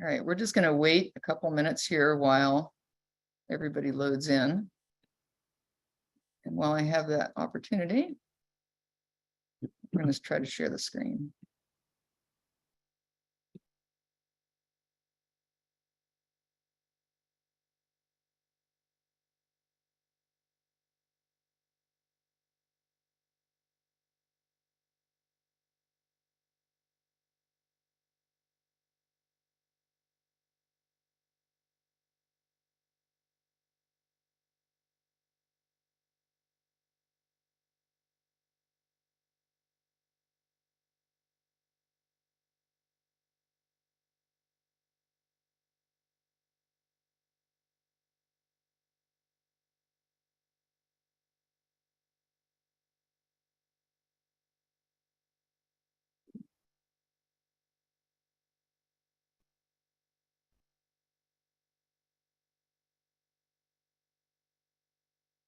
All right, we're just going to wait a couple minutes here while everybody loads in. And while I have that opportunity, we're going to try to share the screen.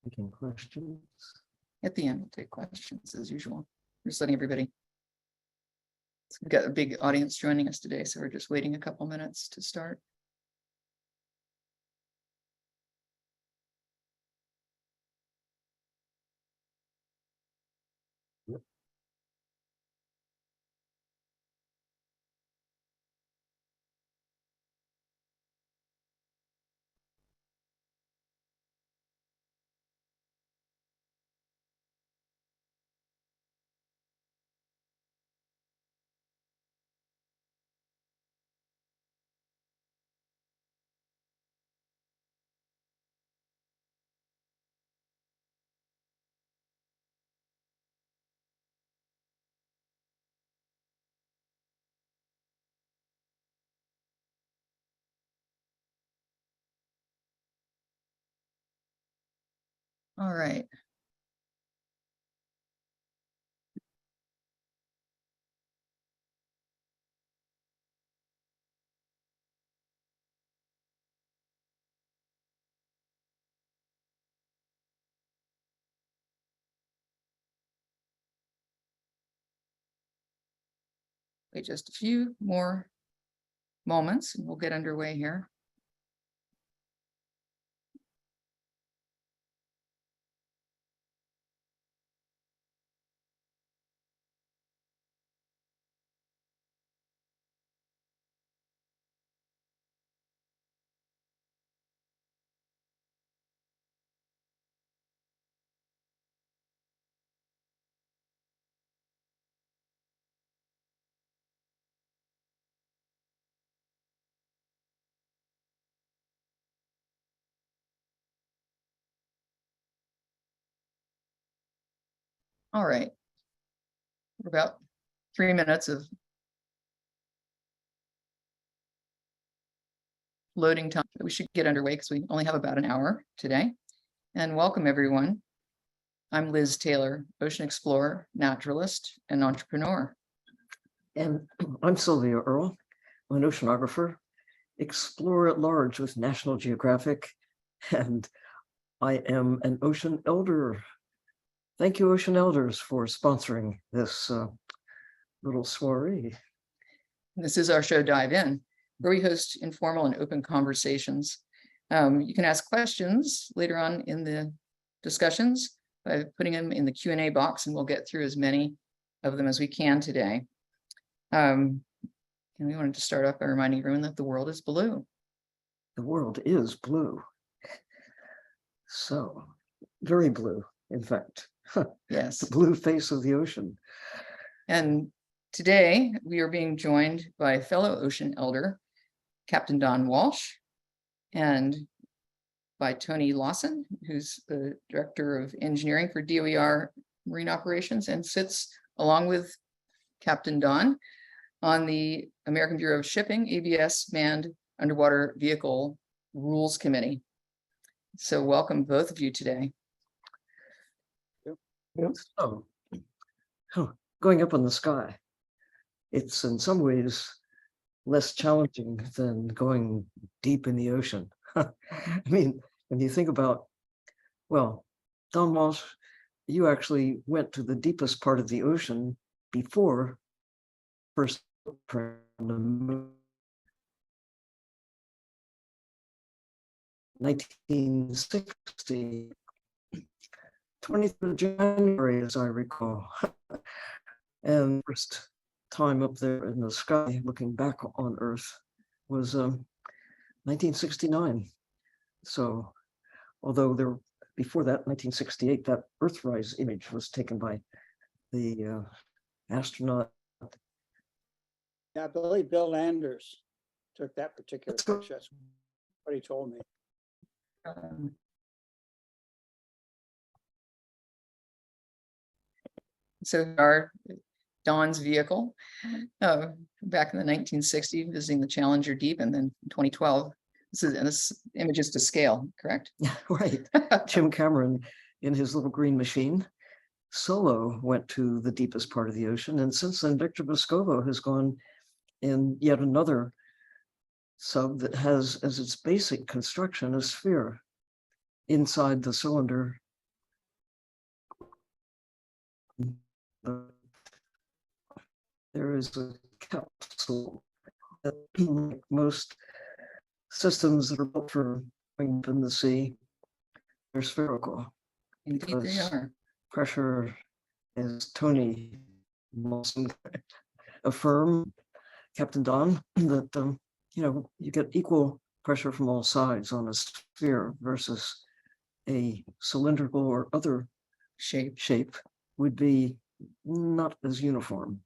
Taking questions. At the end, we'll take questions as usual. Just letting everybody. So we've got a big audience joining us today, so we're just waiting a couple minutes to start. All right. Wait just a few more moments and we'll get underway here. All right. We're about 3 minutes of loading time. We should get underway because we only have about an hour today. And welcome everyone. I'm Liz Taylor, ocean explorer, naturalist, and entrepreneur. And I'm Sylvia Earle. I'm an oceanographer, explorer at large with National Geographic, and I am an ocean elder. Thank you, Ocean Elders, for sponsoring this little soiree. This is our show, Dive In, where we host informal and open conversations. You can ask questions later on in the discussions by putting them in the Q&A box, and we'll get through as many of them as we can today. And we wanted to start off by reminding everyone that the world is blue. The world is blue. So, very blue, in fact. Yes. The blue face of the ocean. And today we are being joined by fellow ocean elder, Captain Don Walsh, and by Tony Lawson, who's the Director of Engineering for DOER Marine Operations and sits along with Captain Don on the American Bureau of Shipping, ABS Manned Underwater Vehicle Rules Committee. So welcome both of you today. So, going up in the sky, it's in some ways less challenging than going deep in the ocean. I mean, when you think about, well, Don Walsh, you actually went to the deepest part of the ocean before first 1960, 23rd of January, as I recall. And first time up there in the sky, looking back on Earth, was 1969. So, although there before that, 1968, that Earthrise image was taken by the astronaut. Yeah, I believe Bill Landers took that particular Let's go. picture. That's what he told me. So our Don's vehicle, back in the 1960s, visiting the Challenger Deep, and then 2012. This image is to scale, correct? Yeah, right. Jim Cameron, in his little green machine, solo went to the deepest part of the ocean. And since then, Victor Vescovo has gone in yet another sub that has as its basic construction a sphere inside the cylinder. There is a capsule that, like most systems that are built for going up in the sea, they're spherical. Indeed, they Because are. pressure, as Tony Lawson affirmed, Captain Don, that you get equal pressure from all sides on a sphere versus a cylindrical or other shape would be not as uniform.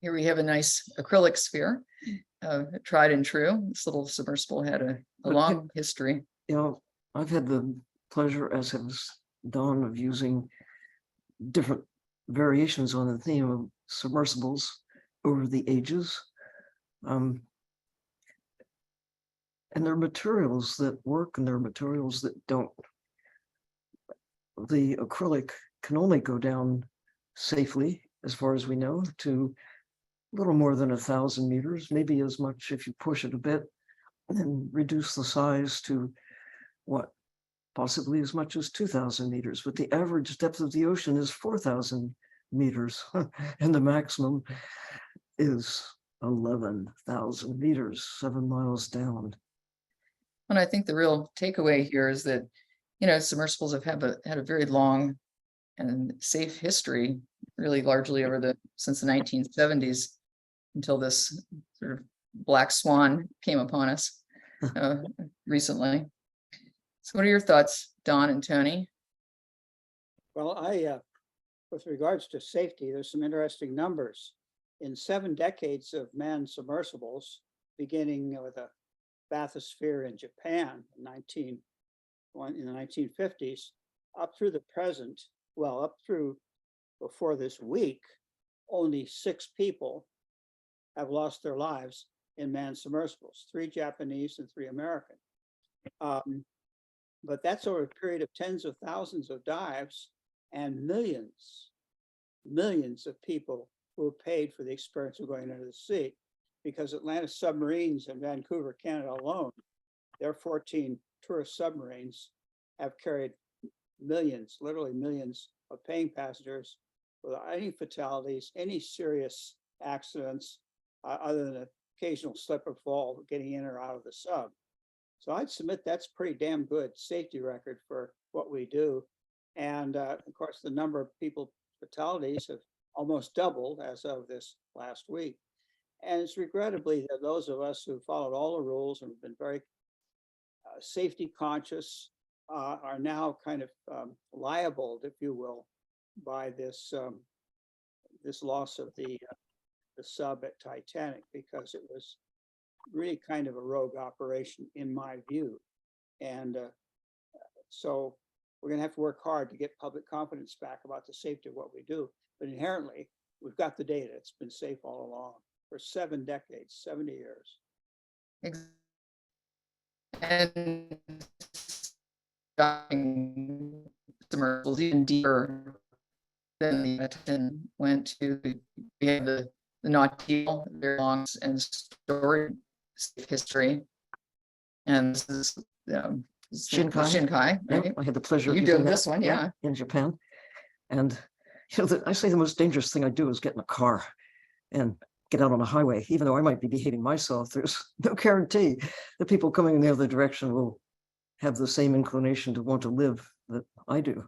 Here we have a nice acrylic sphere, tried and true. This little submersible had a long history. I've had the pleasure, as has Don, of using different variations on the theme of submersibles over the ages. And there are materials that work and there are materials that don't. The acrylic can only go down safely, as far as we know, to a little more than 1,000 meters, maybe as much if you push it a bit and reduce the size to what, possibly as much as 2,000 meters. But the average depth of the ocean is 4,000 meters, and the maximum is 11,000 meters, 7 miles down. And I think the real takeaway here is that, submersibles have had a very long and safe history, really largely since the 1970s, until this sort of black swan came upon us recently. So what are your thoughts, Don and Tony? Well, with regards to safety, there's some interesting numbers. In 7 decades of manned submersibles, beginning with a bathysphere in Japan in the 1950s, up through the present, up through before this week, only 6 people have lost their lives in manned submersibles, 3 Japanese and 3 American. But that's over a period of tens of thousands of dives and millions of people who have paid for the experience of going into the sea. Because Atlantis Submarines in Vancouver, Canada alone, their 14 tourist submarines have carried millions, literally millions of paying passengers without any fatalities, any serious accidents, other than an occasional slip or fall getting in or out of the sub. So I'd submit that's pretty damn good safety record for what we do. And of course, the number of fatalities have almost doubled as of this last week. And it's regrettably that those of us who followed all the rules and have been very safety conscious are now kind of liable, if you will, by this loss of the sub at Titanic, because it was really kind of a rogue operation in my view. And so we're going to have to work hard to get public confidence back about the safety of what we do. But inherently, we've got the data. It's been safe all along for 7 decades, 70 years. And submersibles even deeper than the Titan went to. We have the Nautil, very long and storied history. And this is Shinkai, right? I had the pleasure of You using did this one, yeah. in Japan. And I say the most dangerous thing I do is get in a car and get out on a highway, even though I might be behaving myself. There's no guarantee that people coming in the other direction will have the same inclination to want to live that I do.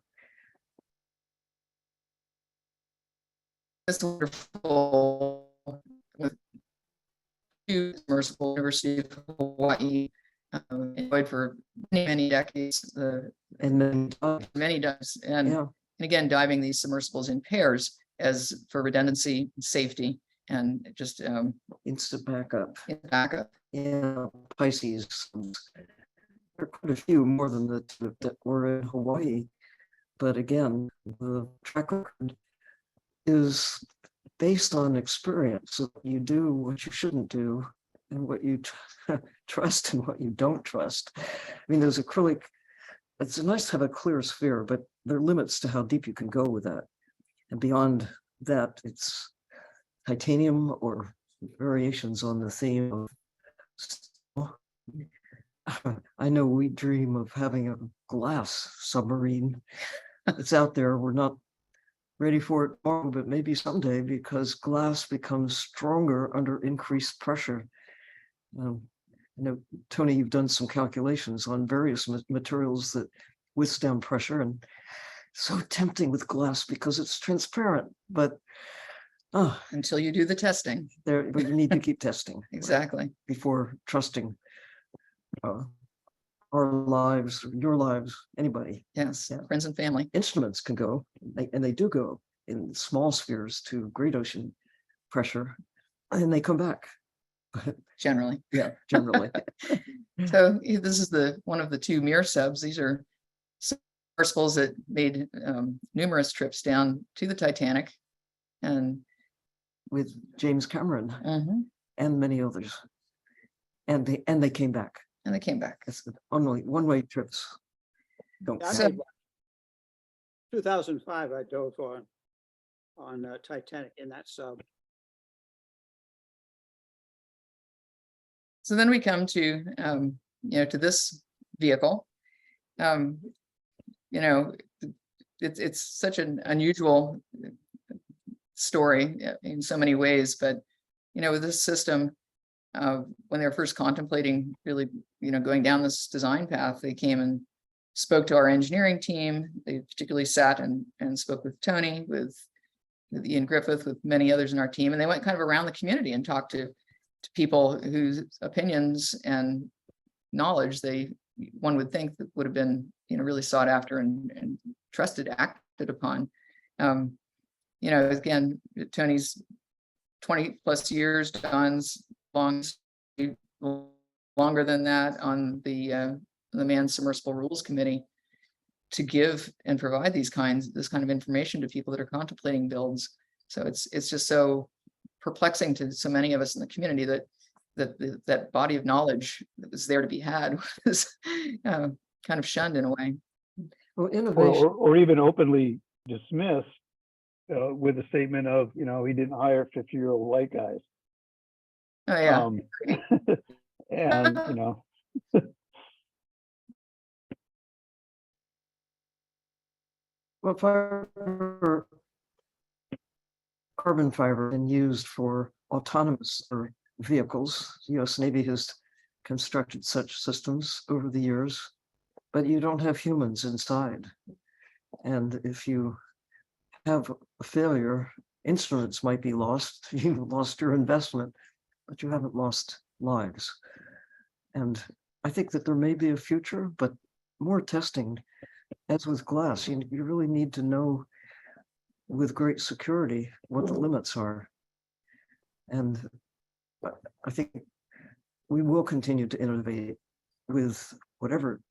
It's wonderful with Submersible University of Hawaii, employed for many decades, And then, many dives, yeah, and again, diving these submersibles in pairs as for redundancy, safety, and just instant backup. backup. Yeah, Pisces. There are quite a few more than the two that were in Hawaii. But again, the track record is based on experience. So you do what you shouldn't do and what you trust and what you don't trust. I mean, there's acrylic. It's nice to have a clear sphere, but there are limits to how deep you can go with that. And beyond that, it's titanium or variations on the theme of, I know we dream of having a glass submarine that's out there. We're not ready for it tomorrow, but maybe someday, because glass becomes stronger under increased pressure. I know, Tony, you've done some calculations on various materials that withstand pressure, and so tempting with glass because it's transparent, but Until you do the testing. but you need to keep testing. Exactly. Before trusting our lives, your lives, anybody. Yes, Yeah. friends and family. Instruments can go, and they do go in small spheres to great ocean pressure, and they come back. Generally. Yeah, generally. So this is one of the two mirror subs. These are submersibles that made numerous trips down to the Titanic, and With James Cameron mhm, and many others, and they came back. and they came back. It's only one-way trips. Don't I So- made 2005, I dove on Titanic in that sub. So then we come to, to this vehicle. It's such an unusual story in so many ways, but, with this system, when they were first contemplating really, going down this design path, they came and spoke to our engineering team. They particularly sat and spoke with Tony, with Ian Griffith, with many others in our team, and they went kind of around the community and talked to people whose opinions and knowledge one would think that would have been really sought after and trusted, acted upon. Again, Tony's 20 plus years, Don's longer than that on the Manned Submersible Rules Committee, to give and provide this kind of information to people that are contemplating builds. So it's just so perplexing to so many of us in the community that body of knowledge that was there to be had was kind of shunned in a way. Well, innovation. Or even openly dismissed with a statement of, he didn't hire 50-year-old white guys. Oh yeah. And Well, carbon fiber and used for autonomous vehicles. U.S. Navy has constructed such systems over the years, but you don't have humans inside. And if you have a failure, instruments might be lost. You've lost your investment, but you haven't lost lives. And I think that there may be a future, but more testing. As with glass, you really need to know with great security what the limits are. And I think we will continue to innovate with whatever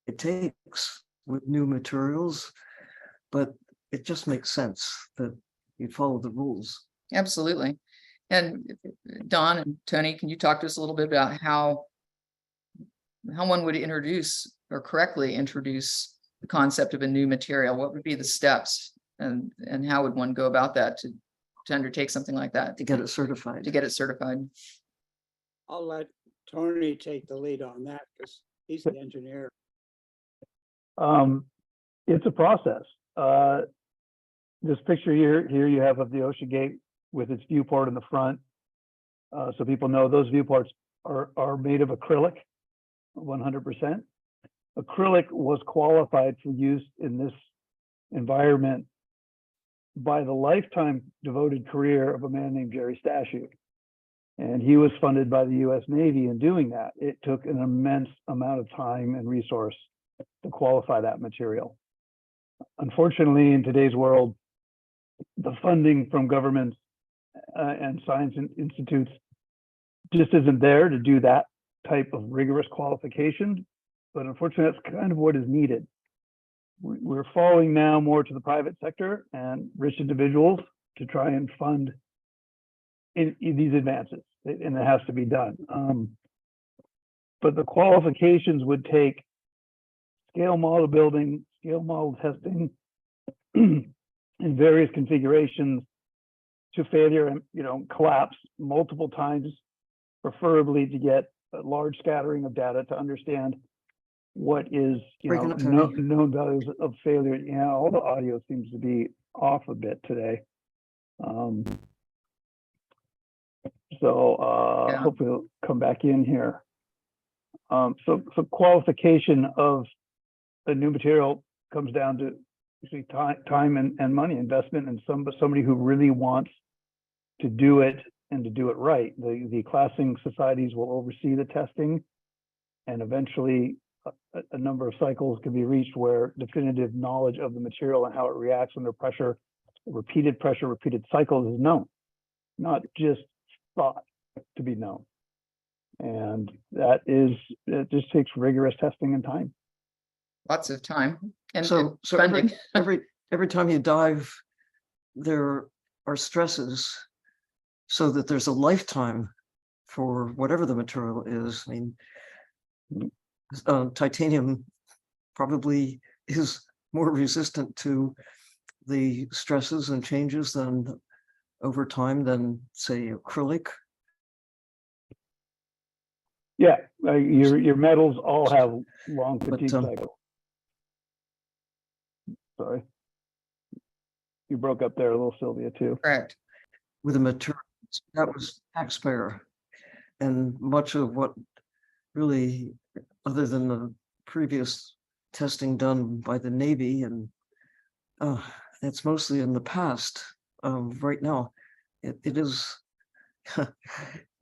it takes with new materials, but it just makes sense that you follow the rules. Absolutely. And Don and Tony, can you talk to us a little bit about how one would introduce or correctly introduce the concept of a new material? What would be the steps, and how would one go about that to undertake something like that? To get it certified. To get it certified. I'll let Tony take the lead on that because he's the engineer. it's a process. This picture here you have of the Ocean Gate with its viewport in the front. So people know those Viewports are made of acrylic, 100%. Acrylic was qualified for use in this environment by the lifetime devoted career of a man named Jerry Stashuk. And he was funded by the US Navy in doing that. It took an immense amount of time and resource to qualify that material. Unfortunately, in today's world, the funding from governments and science institutes just isn't there to do that type of rigorous qualification. But unfortunately, that's kind of what is needed. We're falling now more to the private sector and rich individuals to try and fund in these advances, and it has to be done. But the qualifications would take scale model building, scale model testing in various configurations to failure and collapse multiple times, preferably to get a large scattering of data to understand what is known values of failure. Yeah, all the audio seems to be off a bit today. Hopefully it'll come back in here. So qualification of a new material comes down to actually time and money investment, and somebody who really wants to do it and to do it right. The classing societies will oversee the testing, and eventually a number of cycles can be reached where definitive knowledge of the material and how it reacts under pressure, repeated cycles is known, not just thought to be known. And it just takes rigorous testing and time. Lots of time and So funding. every time you dive, there are stresses, so that there's a lifetime for whatever the material is. I mean, titanium probably is more resistant to the stresses and changes than over time than, say, acrylic. Yeah, your metals all have long fatigue cycles. Sorry, you broke up there a little, Sylvia, too. Correct. With a material that was taxpayer, and much of what really, other than the previous testing done by the Navy, and that's mostly in the past. Right now, it is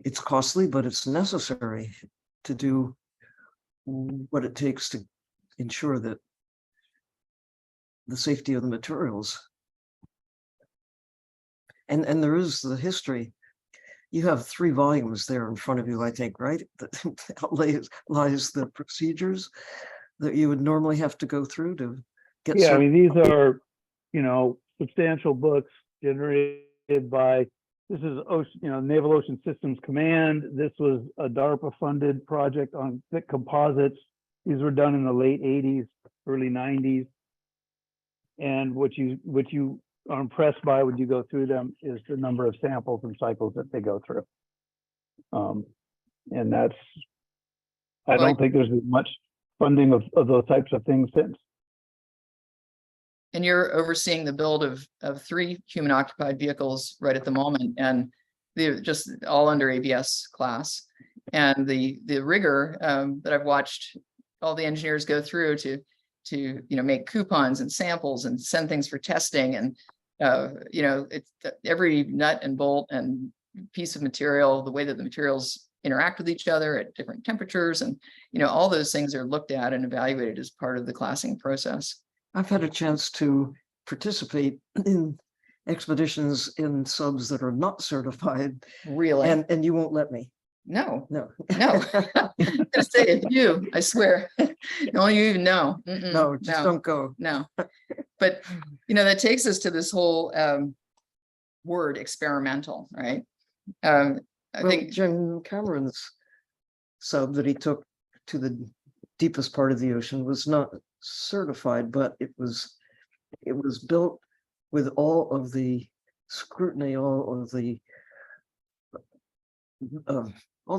it's costly, but it's necessary to do what it takes to ensure that the safety of the materials. And there is the history. You have 3 volumes there in front of you, I think, right? That lies the procedures that you would normally have to go through to get. Yeah, I mean, these are, substantial books generated by, this is Naval Ocean Systems Command. This was a DARPA-funded project on thick composites. These were done in the late 80s, early 90s. And what you are impressed by when you go through them is the number of samples and cycles that they go through. And that's, I don't think there's been much funding of those types of things since. And you're overseeing the build of 3 human occupied vehicles right at the moment, and they're just all under ABS class. And the rigor that I've watched all the engineers go through to make coupons and samples and send things for testing, and it's every nut and bolt and piece of material, the way that the materials interact with each other at different temperatures, and all those things are looked at and evaluated as part of the classing process. I've had a chance to participate in expeditions in subs that are not certified. Really? And you won't let me. No. No. I'm gonna say it, you, I swear. No, you even know. No, just don't go. No. But that takes us to this whole word experimental, right? I think Jim Cameron's sub that he took to the deepest part of the ocean was not certified, but it was built with all of the scrutiny, all of the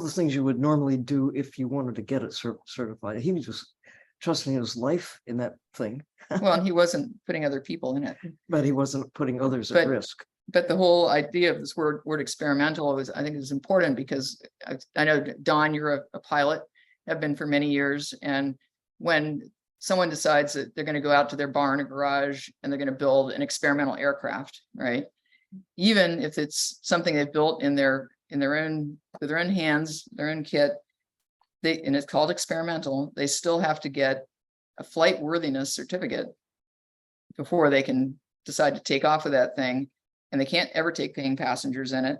things you would normally do if you wanted to get it certified. He was just trusting his life in that thing. well, and he wasn't putting other people in it. But he wasn't putting others at risk. but the whole idea of this word experimental is, I think, is important because I know, Don, you're a pilot, have been for many years. And when someone decides that they're going to go out to their barn or garage and they're going to build an experimental aircraft, right? Even if it's something they've built in their own, with their own hands, their own kit, and it's called experimental, they still have to get a flight worthiness certificate before they can decide to take off with that thing. And they can't ever take paying passengers in it.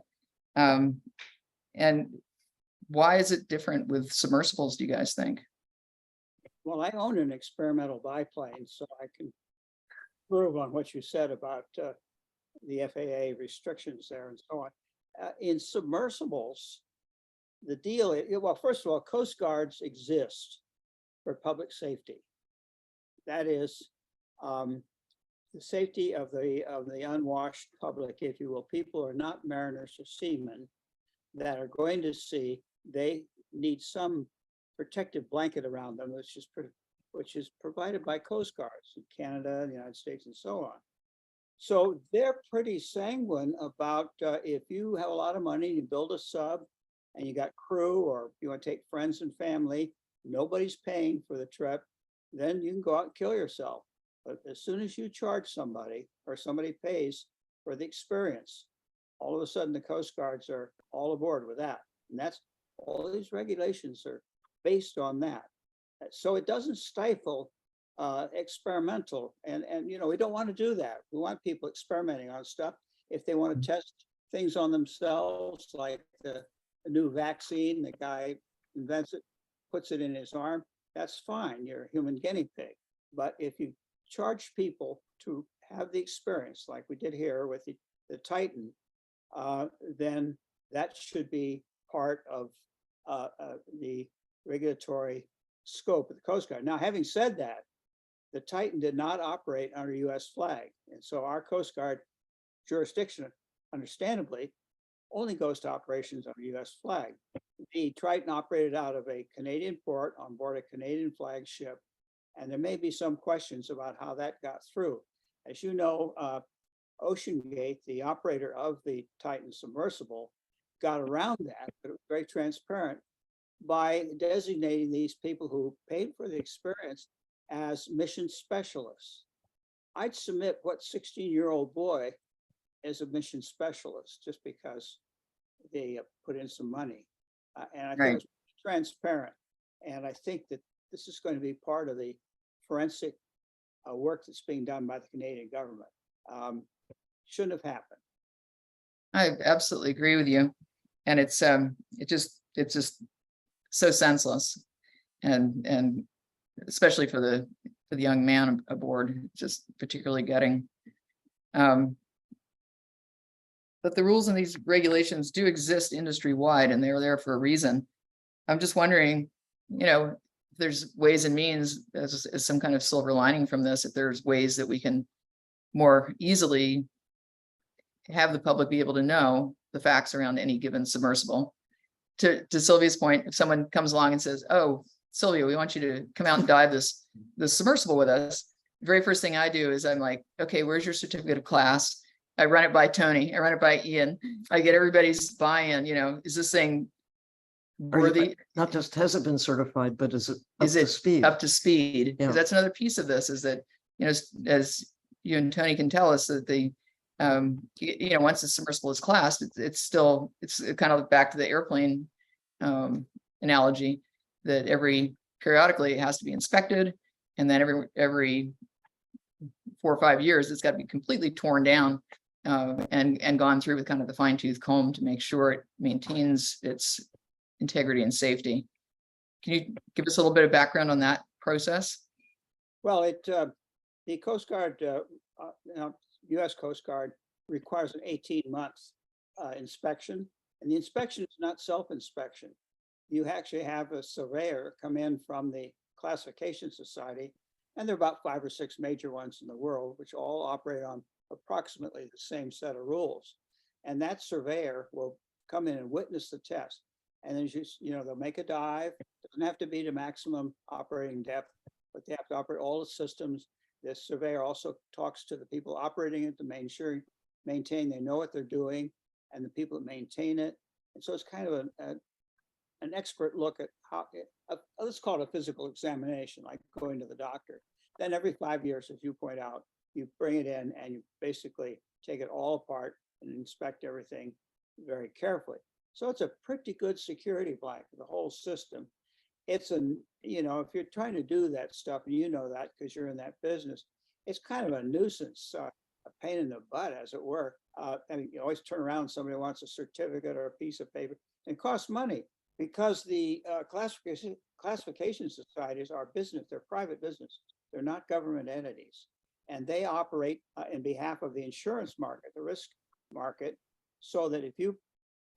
And why is it different with submersibles, do you guys think? Well, I own an experimental biplane, so I can prove on what you said about the FAA restrictions there and so on. In submersibles, the deal, well, first of all, Coast Guards exist for public safety. That is the safety of the unwashed public, if you will. People are not mariners or seamen that are going to sea. They need some protective blanket around them, which is provided by Coast Guards in Canada, the United States, and so on. So they're pretty sanguine about if you have a lot of money, you build a sub, and you got crew, or you want to take friends and family, nobody's paying for the trip, then you can go out and kill yourself. But as soon as you charge somebody or somebody pays for the experience, all of a sudden the Coast Guards are all aboard with that. And that's all these regulations are based on that. So it doesn't stifle experimental. And we don't want to do that. We want people experimenting on stuff. If they want to test things on themselves, like the new vaccine, the guy invents it, puts it in his arm, that's fine. You're a human guinea pig. But if you charge people to have the experience, like we did here with the Titan, then that should be part of the regulatory scope of the Coast Guard. Now, having said that, the Titan did not operate under US flag. And so our Coast Guard jurisdiction, understandably, only goes to operations under US flag. The Triton operated out of a Canadian port on board a Canadian flag ship. And there may be some questions about how that got through. As you know, OceanGate, the operator of the Titan submersible, got around that, but it was very transparent by designating these people who paid for the experience as mission specialists. I'd submit what 16-year-old boy is a mission specialist just because they put in some money. And I think it was transparent. And I think that this is going to be part of the forensic work that's being done by the Canadian government. Shouldn't have happened. I absolutely agree with you. And it's just so senseless. And especially for the young man aboard, just particularly getting. But the rules and these regulations do exist industry-wide, and they're there for a reason. I'm just wondering, if there's ways and means as some kind of silver lining from this, if there's ways that we can more easily have the public be able to know the facts around any given submersible. To Sylvia's point, if someone comes along and says, "Oh, Sylvia, we want you to come out and dive this submersible with us," the very first thing I do is I'm like, "Okay, where's your certificate of class?" I run it by Tony, I run it by Ian, I get everybody's buy-in, is this thing worthy? Not just has it been certified, but is it up to speed? Up to speed? Yeah. Because that's another piece of this, is that, as you and Tony can tell us, that the once the submersible is classed, it's kind of back to the airplane analogy, that periodically it has to be inspected, and then every 4 or 5 years it's got to be completely torn down and gone through with kind of the fine-tooth comb to make sure it maintains its integrity and safety. Can you give us a little bit of background on that process? Well, the Coast Guard, U.S. Coast Guard requires an 18-month inspection, and the inspection is not self-inspection. You actually have a surveyor come in from the Classification Society, and there are about 5 or 6 major ones in the world, which all operate on approximately the same set of rules. And that surveyor will come in and witness the test. And then they'll make a dive. It doesn't have to be to maximum operating depth, but they have to operate all the systems. The surveyor also talks to the people operating it to make maintained, they know what they're doing, and the people that maintain it. And so it's kind of an expert look at how, let's call it a physical examination, like going to the doctor. Then every 5 years, as you point out, you bring it in and you basically take it all apart and inspect everything very carefully. So it's a pretty good security blanket, the whole system. It's if you're trying to do that stuff, and you know that because you're in that business, it's kind of a nuisance, a pain in the butt, as it were. I mean, you always turn around, somebody wants a certificate or a piece of paper, and it costs money because the classification societies are business, they're private business. They're not government entities. And they operate in behalf of the insurance market, the risk market, so that if you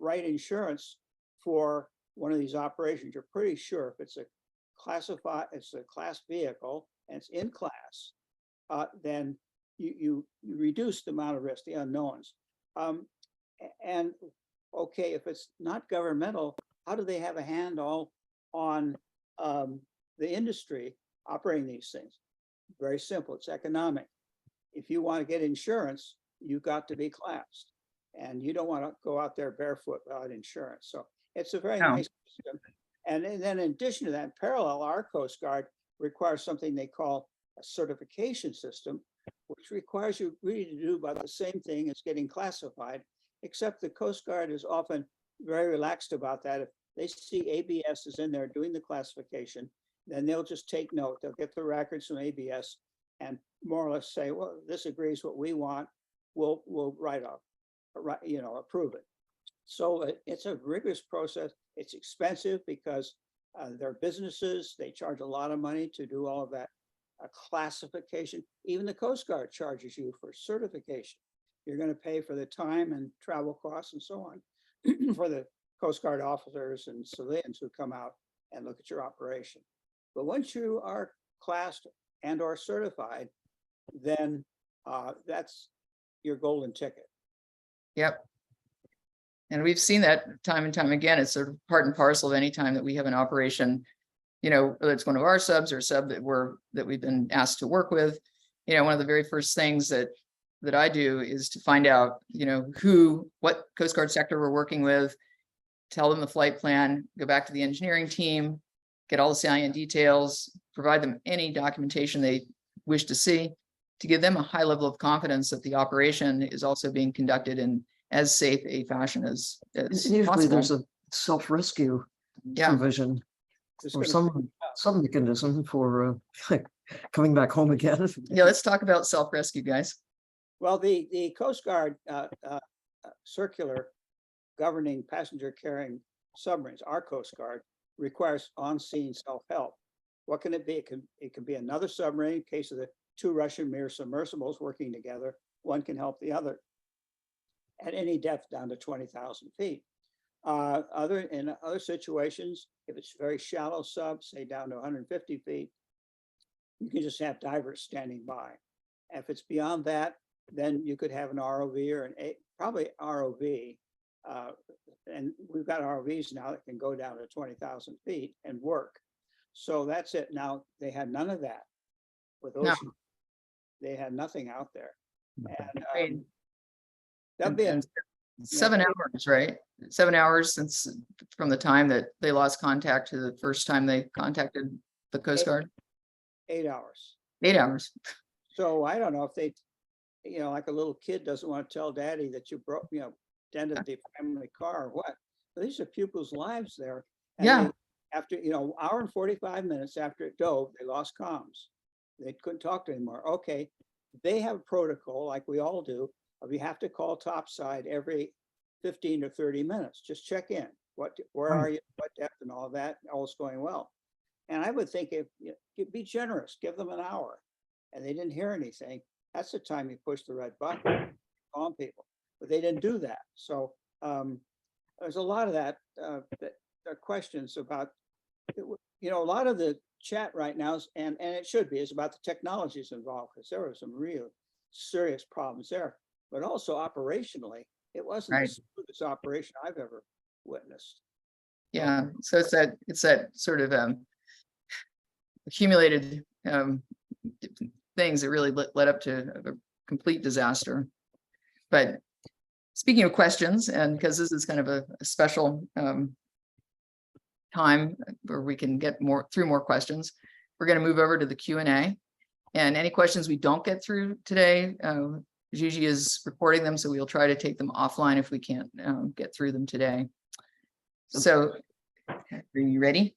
write insurance for one of these operations, you're pretty sure if it's a class vehicle and it's in class, then you reduce the amount of risk, the unknowns. And okay, if it's not governmental, how do they have a handle on the industry operating these things? Very simple, it's economic. If you want to get insurance, you've got to be classed. And you don't want to go out there barefoot without insurance. So it's a very nice system. And then in addition to that, in parallel, our Coast Guard requires something they call a certification system, which requires you really to do about the same thing as getting classified, except the Coast Guard is often very relaxed about that. If they see ABS is in there doing the classification, then they'll just take note. They'll get the records from ABS and more or less say, well, this agrees what we want. We'll write up, approve it. So it's a rigorous process. It's expensive because they're businesses. They charge a lot of money to do all of that classification. Even the Coast Guard charges you for certification. You're going to pay for the time and travel costs and so on for the Coast Guard officers and civilians who come out and look at your operation. But once you are classed and or certified, then that's your golden ticket. Yep. And we've seen that time and time again. It's sort of part and parcel of any time that we have an operation, whether it's one of our subs or sub that we've been asked to work with. One of the very first things that I do is to find out, what Coast Guard sector we're working with, tell them the flight plan, go back to the engineering team, get all the salient details, provide them any documentation they wish to see, to give them a high level of confidence that the operation is also being conducted in as safe a fashion as Usually possible. there's a self-rescue provision or some mechanism for coming back home again. Yeah, let's talk about self-rescue, guys. Well, the Coast Guard circular governing passenger carrying submarines, our Coast Guard, requires on-scene self-help. What can it be? It can be another submarine. In case of the two Russian Mir submersibles working together, one can help the other at any depth down to 20,000 feet. In other situations, if it's very shallow sub, say down to 150 feet, you can just have divers standing by. If it's beyond that, then you could have an ROV or probably ROV. And we've got ROVs now that can go down to 20,000 feet and work. So that's it. Now, they had none of that with ocean. No. They had nothing out there. And that'd be 7 hours, right? 7 hours since from the time that they lost contact to the first time they contacted the Coast Guard. 8 hours. 8 hours. So I don't know if they, like a little kid doesn't want to tell daddy that you broke, dented the family car or what. But these are people's lives there. And yeah. After, hour and 45 minutes after it dove, they lost comms. They couldn't talk to anymore. Okay. They have a protocol like we all do. You have to call topside every 15 or 30 minutes. Just check in. Where are you? What depth and all that? All's going well. And I would think be generous, give them an hour, and they didn't hear anything. That's the time you push the red button, calm people. But they didn't do that. So there's a lot of that. There are questions about, a lot of the chat right now, and it should be, is about the technologies involved, because there were some real serious problems there. But also operationally, it wasn't the smoothest operation I've ever witnessed. Yeah, so it's that sort of accumulated things that really led up to a complete disaster. But speaking of questions, and because this is kind of a special time where we can get through more questions, we're going to move over to the Q&A. And any questions we don't get through today, Gigi is recording them, so we'll try to take them offline if we can't get through them today. So, are you ready?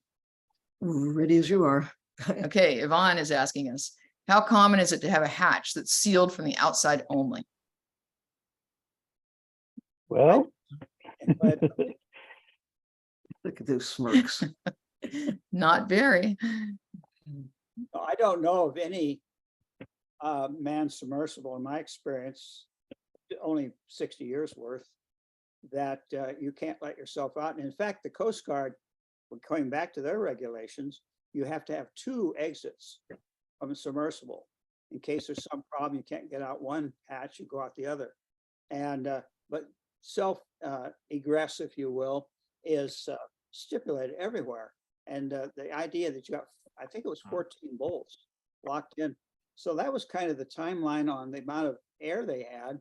Ready as you are. Okay, Yvonne is asking us, how common is it to have a hatch that's sealed from the outside only? Well, But Look at those smirks. Not very. I don't know of any manned submersible, in my experience, only 60 years worth, that you can't let yourself out. And in fact, the Coast Guard, going back to their regulations, you have to have 2 exits from a submersible. In case there's some problem, you can't get out one hatch, you go out the other. And but self egress, if you will, is stipulated everywhere. And the idea that you got, I think it was 14 bolts locked in. So that was kind of the timeline on the amount of air they had.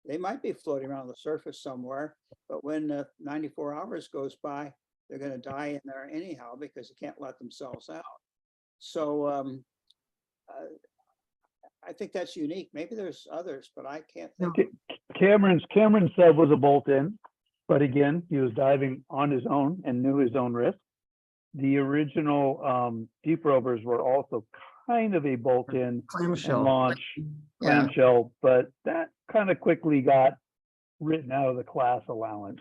They might be floating around the surface somewhere, but when 94 hours goes by, they're going to die in there anyhow because they can't let themselves out. So I think that's unique. Maybe there's others, but I can't think. Cameron's sub was a bolt in, but again, he was diving on his own and knew his own risk. The original deep rovers were also kind of a bolt in and Clamshell. launch Yeah. clamshell, but that kind of quickly got written out of the class allowance.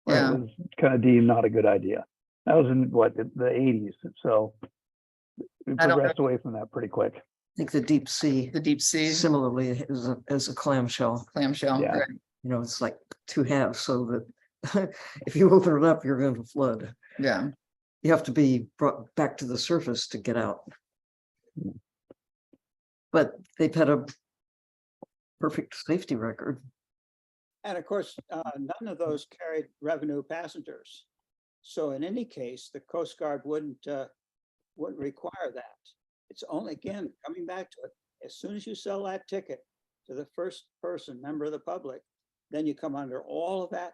Yeah. It was kind of deemed not a good idea. That was in what, the 80s. So we I don't progressed away from that pretty quick. I think the deep sea The deep sea similarly is as a clamshell. clamshell. Yeah. Right. You know, it's like 2 halves, so that if you open it up, you're going to flood. Yeah. You have to be brought back to the surface to get out. But they've had a perfect safety record. And of course, none of those carried revenue passengers. So in any case, the Coast Guard wouldn't require that. It's only, again, coming back to it, as soon as you sell that ticket to the first person, member of the public, then you come under all of that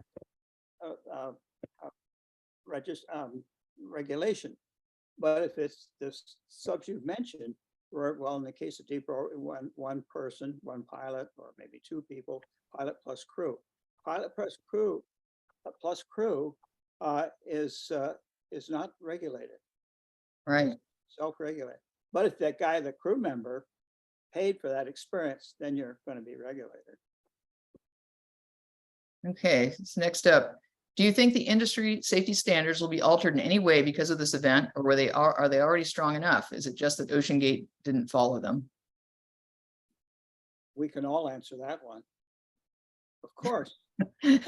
regulation. But if it's the subs you've mentioned, or well, in the case of deep water, one person, one pilot, or maybe 2 people, pilot plus crew. Pilot plus crew is not regulated, Right. self-regulated. But if that guy, the crew member, paid for that experience, then you're going to be regulated. Okay. So next up, do you think the industry safety standards will be altered in any way because of this event, or are they already strong enough? Is it just that OceanGate didn't follow them? We can all answer that one. Of course. Yeah,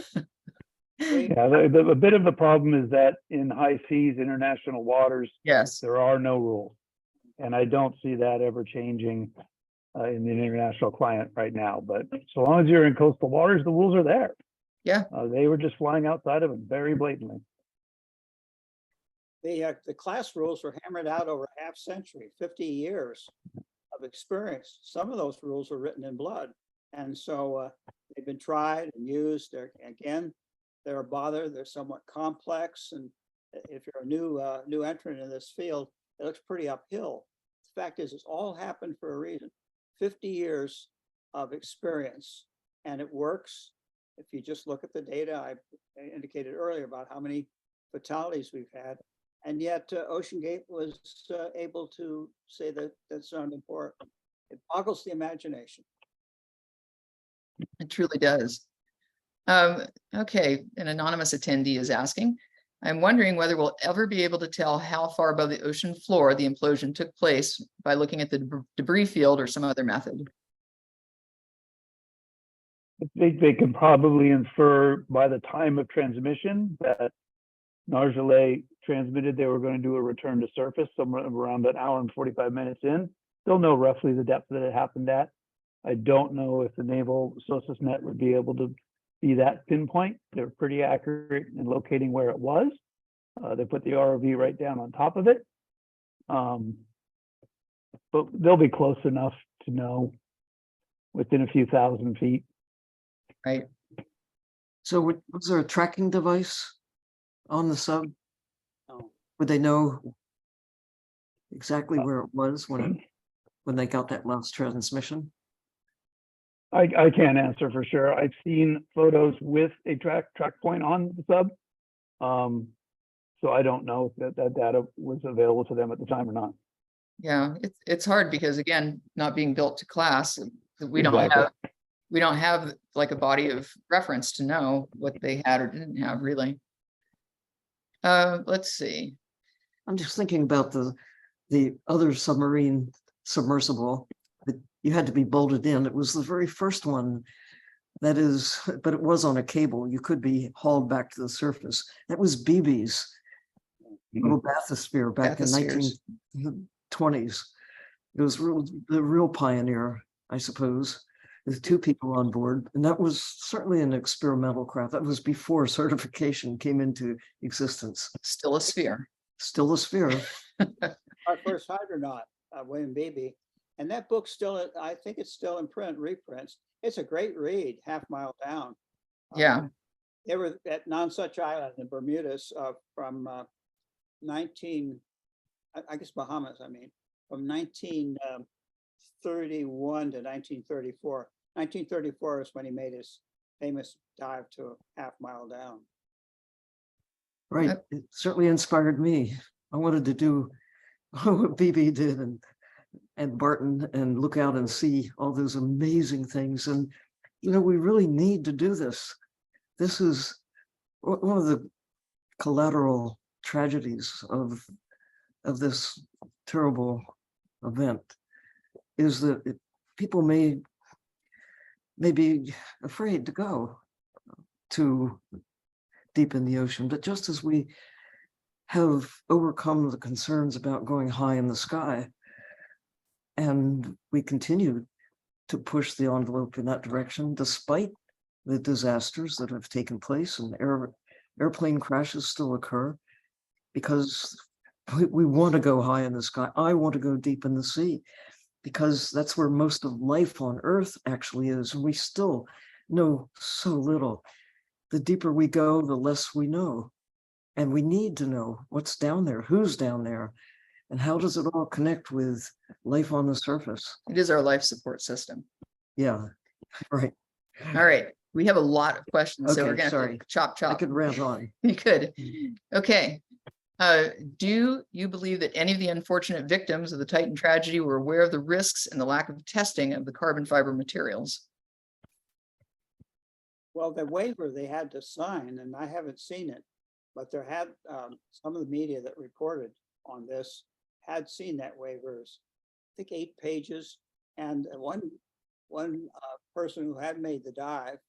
a bit of the problem is that in high seas, international waters, Yes. there are no rules. And I don't see that ever changing in the international client right now. But so long as you're in coastal waters, the rules are there. Yeah. They were just flying outside of it very blatantly. The class rules were hammered out over a half century, 50 years of experience. Some of those rules were written in blood. And so they've been tried and used. They're a bother. They're somewhat complex. And if you're a new entrant in this field, it looks pretty uphill. The fact is, it's all happened for a reason. 50 years of experience, and it works. If you just look at the data I indicated earlier about how many fatalities we've had, and yet OceanGate was able to say that that's not important. It boggles the imagination. It truly does. Okay, an anonymous attendee is asking, I'm wondering whether we'll ever be able to tell how far above the ocean floor the implosion took place by looking at the debris field or some other method. They can probably infer by the time of transmission that Nargeolet transmitted they were going to do a return to surface somewhere around an hour and 45 minutes in. They'll know roughly the depth that it happened at. I don't know if the Naval SOSUS net would be able to be that pinpoint. They're pretty accurate in locating where it was. They put the ROV right down on top of it. But they'll be close enough to know within a few thousand feet. right? So was there a tracking device on the sub? No. Would they know exactly where it was when they got that last transmission? I can't answer for sure. I've seen photos with a track point on the sub. So I don't know if that data was available to them at the time or not. Yeah, it's hard because again, not being built to class, we don't Exactly. have like a body of reference to know what they had or didn't have really. Let's see. I'm just thinking about the other submarine submersible that you had to be bolted in. It was the very first one. That is, but it was on a cable. You could be hauled back to the surface. That was BB's little bathysphere back in Bathyspheres. 1920s. It was the real pioneer, I suppose, with 2 people on board. And that was certainly an experimental craft. That was before certification came into existence. Still a sphere. Still a sphere. Our first hydronaut, William Beebe. And that book's still, I think it's still in print, reprints. It's a great read, Half Mile Down. Yeah. They were at Nonsuch Island in Bermudas from 19, I guess Bahamas, I mean, from 1931 to 1934. 1934 is when he made his famous dive to Half Mile Down. Right. It certainly inspired me. I wanted to do what BB did and Barton and look out and see all those amazing things. And, you know, we really need to do this. This is one of the collateral tragedies of this terrible event, is that people may be afraid to go too deep in the ocean. But just as we have overcome the concerns about going high in the sky, and we continue to push the envelope in that direction, despite the disasters that have taken place, and airplane crashes still occur, because we want to go high in the sky. I want to go deep in the sea, because that's where most of life on Earth actually is. And we still know so little. The deeper we go, the less we know. And we need to know what's down there, who's down there, and how does it all connect with life on the surface? It is our life support system. Yeah, right. All right. We have a lot of questions, so Okay, we're gonna have sorry. to chop. I could rant on. You could. Okay. Do you believe that any of the unfortunate victims of the Titan tragedy were aware of the risks and the lack of testing of the carbon fiber materials? Well, the waiver they had to sign, and I haven't seen it, but there had some of the media that reported on this had seen that waivers, I think 8 pages. And one person who had made the dive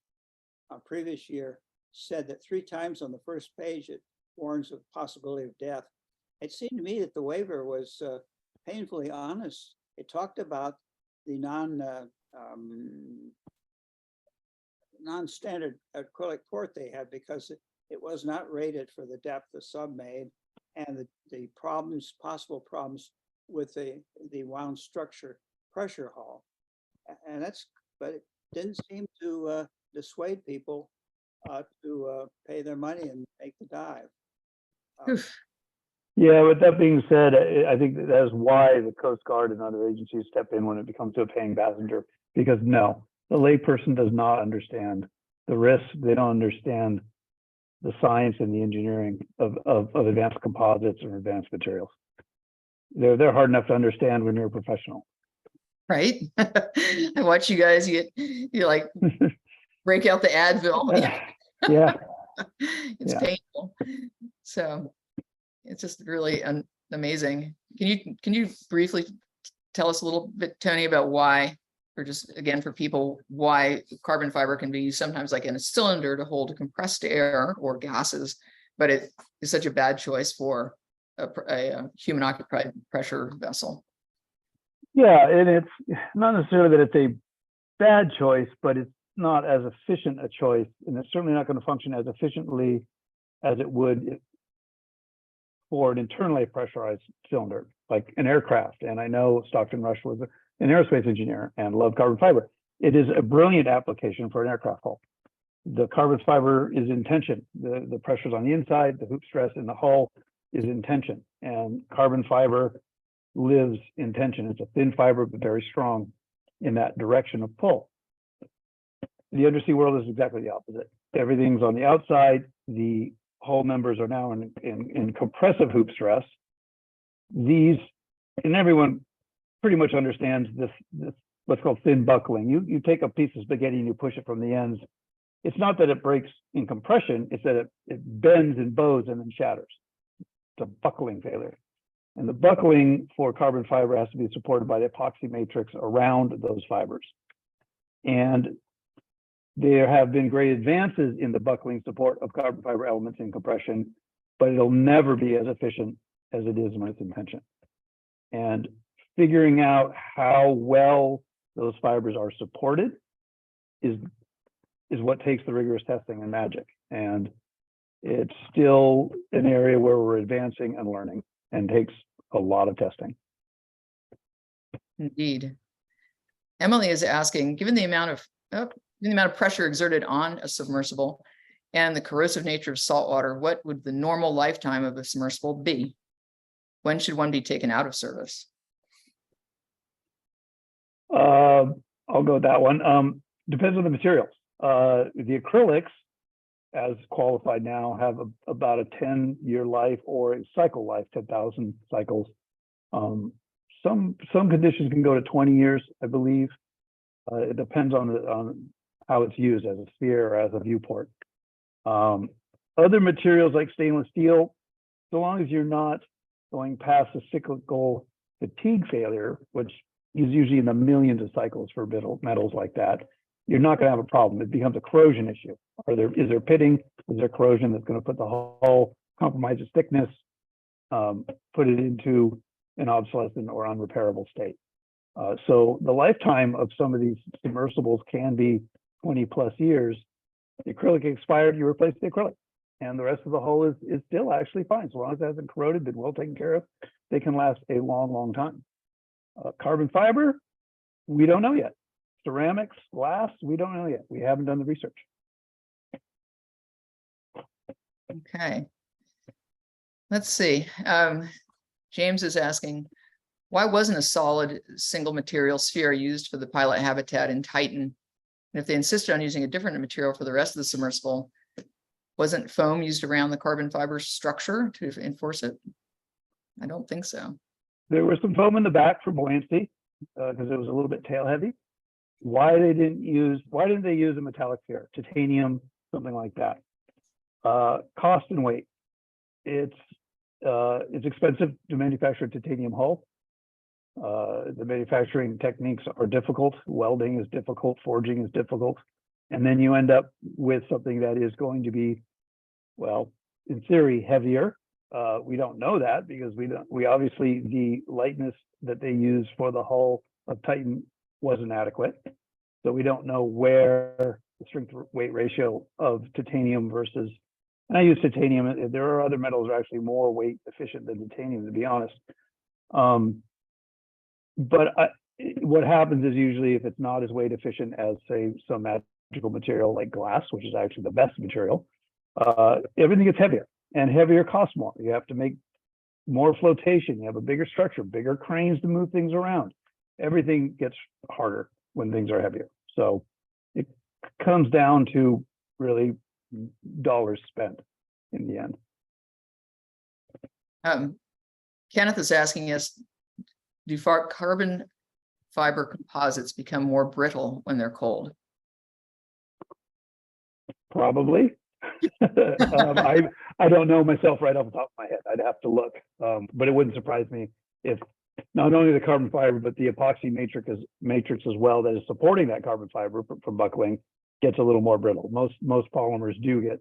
previous year said that 3 times on the first page it warns of possibility of death. It seemed to me that the waiver was painfully honest. It talked about the non-standard acrylic port they had, because it was not rated for the depth the sub made, and the possible problems with the wound structure pressure hull. And but it didn't seem to dissuade people to pay their money and make the dive. Yeah, with that being said, I think that is why the Coast Guard and other agencies step in when it becomes to a paying passenger, because no, the layperson does not understand the risks. They don't understand the science and the engineering of advanced composites or advanced materials. They're hard enough to understand when you're a professional. Right? I watch you guys, you like break out the Advil. Yeah. It's painful. So it's just really amazing. Can you briefly tell us a little bit, Tony, about why, or just again for people, why carbon fiber can be used sometimes like in a cylinder to hold compressed air or gases, but it is such a bad choice for a human occupied pressure vessel? Yeah, and it's not necessarily that it's a bad choice, but it's not as efficient a choice, and it's certainly not going to function as efficiently as it would for an internally pressurized cylinder, like an aircraft. And I know Stockton Rush was an aerospace engineer and loved carbon fiber. It is a brilliant application for an aircraft hull. The carbon fiber is in tension. The pressures on the inside, the hoop stress in the hull is in tension, and carbon fiber lives in tension. It's a thin fiber, but very strong in that direction of pull. The undersea world is exactly the opposite. Everything's on the outside. The hull members are now in compressive hoop stress. These, and everyone pretty much understands this what's called thin buckling. You take a piece of spaghetti and you push it from the ends. It's not that it breaks in compression, it's that it bends and bows and then shatters. It's a buckling failure. And the buckling for carbon fiber has to be supported by the epoxy matrix around those fibers. And there have been great advances in the buckling support of carbon fiber elements in compression, but it'll never be as efficient as it is when it's in tension. And figuring out how well those fibers are supported is what takes the rigorous testing and magic. And it's still an area where we're advancing and learning and takes a lot of testing. Indeed. Emily is asking, given the amount of pressure exerted on a submersible and the corrosive nature of salt water, what would the normal lifetime of a submersible be? When should one be taken out of service? I'll go with that one. Depends on the materials. The acrylics, as qualified now, have about a 10-year life or a cycle life, 10,000 cycles. Some conditions can go to 20 years, I believe. It depends on how it's used as a sphere or as a viewport. Other materials like stainless steel, so long as you're not going past a cyclical fatigue failure, which is usually in the millions of cycles for metals like that, you're not going to have a problem. It becomes a corrosion issue. Is there pitting? Is there corrosion that's going to put the hull, compromise its thickness, put it into an obsolescent or unrepairable state? So the lifetime of some of these submersibles can be 20 plus years. The acrylic expired, you replace the acrylic, and the rest of the hull is still actually fine. So long as it hasn't corroded, been well taken care of, they can last a long, long time. Carbon fiber, we don't know yet. Ceramics, glass, we don't know yet. We haven't done the research. Okay. Let's see. James is asking, why wasn't a solid single material sphere used for the pilot habitat in Titan? And if they insisted on using a different material for the rest of the submersible, wasn't foam used around the carbon fiber structure to enforce it? I don't think so. There was some foam in the back for buoyancy because it was a little bit tail heavy. Why didn't they use a metallic sphere, titanium, something like that? Cost and weight. It's expensive to manufacture a titanium hull. The manufacturing techniques are difficult. Welding is difficult. Forging is difficult. And then you end up with something that is going to be, well, in theory, heavier. We don't know that because we obviously, the lightness that they use for the hull of Titan wasn't adequate. So we don't know where the strength weight ratio of titanium versus, and I use titanium, there are other metals that are actually more weight efficient than titanium, to be honest. But what happens is usually if it's not as weight efficient as, say, some magical material like glass, which is actually the best material, everything gets heavier, and heavier costs more. You have to make more flotation. You have a bigger structure, bigger cranes to move things around. Everything gets harder when things are heavier. So it comes down to really dollars spent in the end. Kenneth is asking us, do carbon fiber composites become more brittle when they're cold? Probably. I don't know myself right off the top of my head. I'd have to look, but it wouldn't surprise me if not only the carbon fiber, but the epoxy matrix as well that is supporting that carbon fiber from buckling gets a little more brittle. Most polymers do get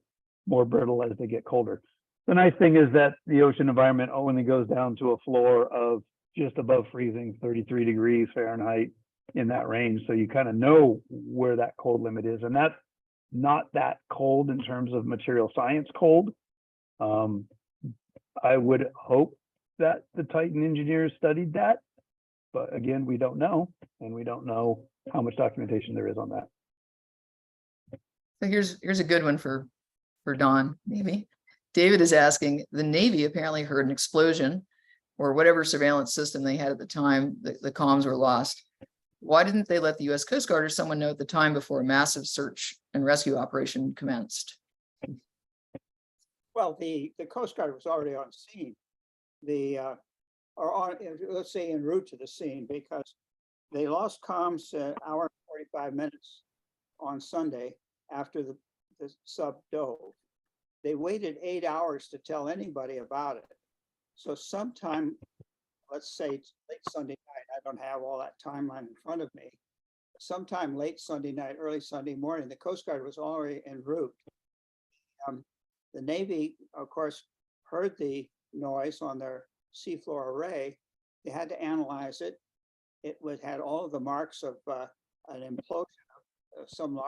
more brittle as they get colder. The nice thing is that the ocean environment only goes down to a floor of just above freezing, 33 degrees Fahrenheit, in that range. So you kind of know where that cold limit is. And that's not that cold in terms of material science cold. I would hope that the Titan engineers studied that, but again, we don't know, and we don't know how much documentation there is on that. So here's a good one for Don, maybe. David is asking, the Navy apparently heard an explosion or whatever surveillance system they had at the time, the comms were lost. Why didn't they let the US Coast Guard or someone know at the time before a massive search and rescue operation commenced? Well, the Coast Guard was already on scene. Or on, let's say en route to the scene, because they lost comms an hour and 45 minutes on Sunday after the sub dove. They waited 8 hours to tell anybody about it. So sometime, let's say late Sunday night, I don't have all that timeline in front of me. Sometime late Sunday night, early Sunday morning, the Coast Guard was already en route. The Navy, of course, heard the noise on their seafloor array. They had to analyze it. It had all of the marks of an implosion of some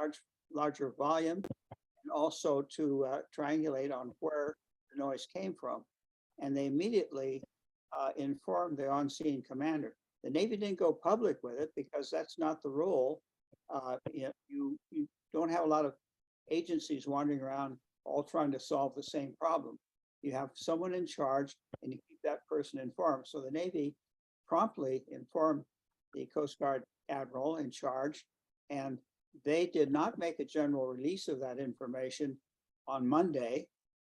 larger volume, and also to triangulate on where the noise came from. And they immediately informed the on-scene commander. The Navy didn't go public with it because that's not the rule. You don't have a lot of agencies wandering around all trying to solve the same problem. You have someone in charge and you keep that person informed. So the Navy promptly informed the Coast Guard admiral in charge, and they did not make a general release of that information on Monday.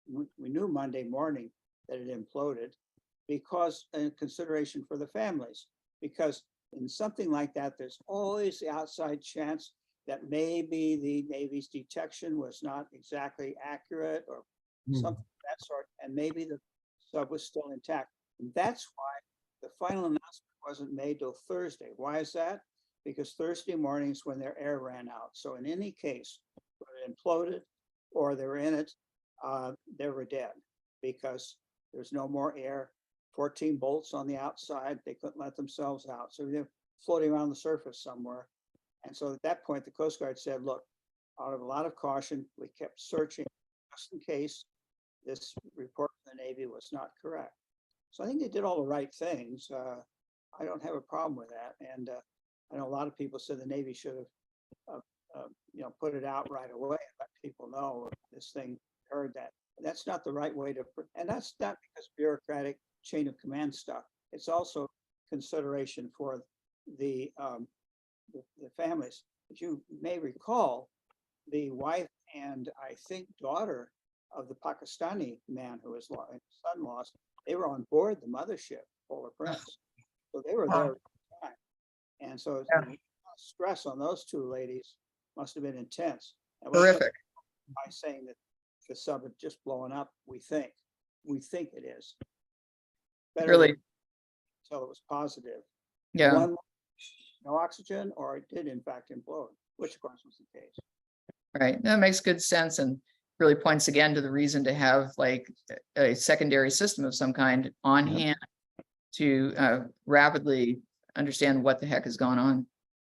We knew Monday morning that it imploded because in consideration for the families, because in something like that, there's always the outside chance that maybe the Navy's detection was not exactly accurate or something of that sort, and maybe the sub was still intact. And that's why the final announcement wasn't made till Thursday. Why is that? Because Thursday morning is when their air ran out. So in any case, whether it imploded or they were in it, they were dead because there's no more air. 14 bolts on the outside, they couldn't let themselves out. So they're floating around the surface somewhere. And so at that point, the Coast Guard said, look, out of a lot of caution, we kept searching just in case this report from the Navy was not correct. So I think they did all the right things. I don't have a problem with that. And I know a lot of people said the Navy should have, put it out right away and let people know this thing heard that. That's not the right way to, and that's not because bureaucratic chain of command stuff. It's also consideration for the families. As you may recall, the wife and I think daughter of the Pakistani man who was lost, son lost, they were on board the mothership, Polar Prince. So they were there at the time. And so the stress on those two ladies must have been intense. And Horrific. by saying that the sub had just blown up, we think it is. Better Really? until it was positive. Yeah. One, no oxygen, or it did in fact implode, which of course was the case. Right. That makes good sense and really points again to the reason to have like a secondary system of some kind on hand to rapidly understand what the heck has gone on.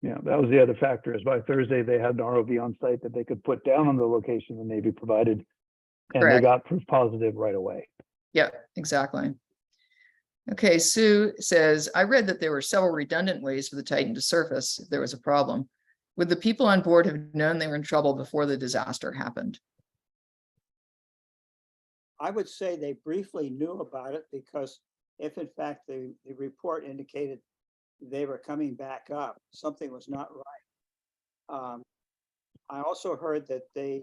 Yeah, that was the other factor, is by Thursday, they had an ROV on site that they could put down on the location the Navy provided. And Correct. they got proof positive right away. Yeah, exactly. Okay, Sue says, I read that there were several redundant ways for the Titan to surface if there was a problem. Would the people on board have known they were in trouble before the disaster happened? I would say they briefly knew about it because if in fact the report indicated they were coming back up, something was not right. I also heard that they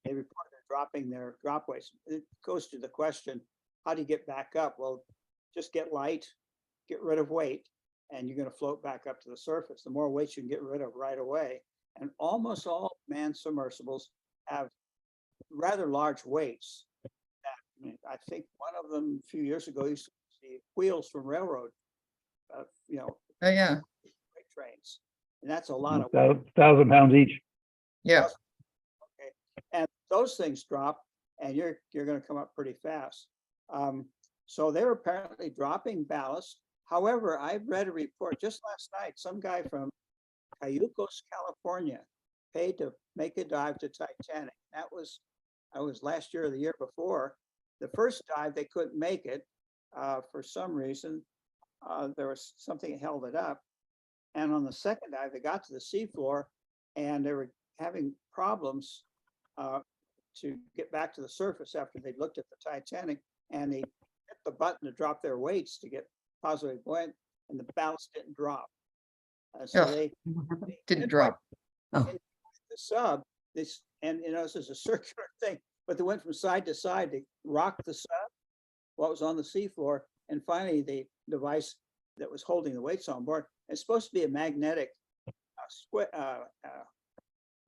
reported dropping their drop weights. It goes to the question, how do you get back up? Well, just get light, get rid of weight, and you're going to float back up to the surface. The more weight you can get rid of right away. And almost all manned submersibles have rather large weights. I think one of them a few years ago used to see wheels from railroad, Oh yeah, freight trains, and that's a lot of weight. 1,000 pounds each. yeah. Okay, and those things drop, and you're going to come up pretty fast. So they're apparently dropping ballast. However, I read a report just last night. Some guy from Cayucos, California, paid to make a dive to Titanic. That was last year or the year before. The first dive, they couldn't make it for some reason. There was something that held it up. And on the second dive, they got to the seafloor and they were having problems to get back to the surface after they looked at the Titanic, and they hit the button to drop their weights to get positively buoyant, and the ballast didn't drop. So Ugh. they Didn't drop. Oh, the sub, this, and this is a circular thing, but they went from side to side to rock the sub, what was on the seafloor, and finally the device that was holding the weights on board, it's supposed to be a magnetic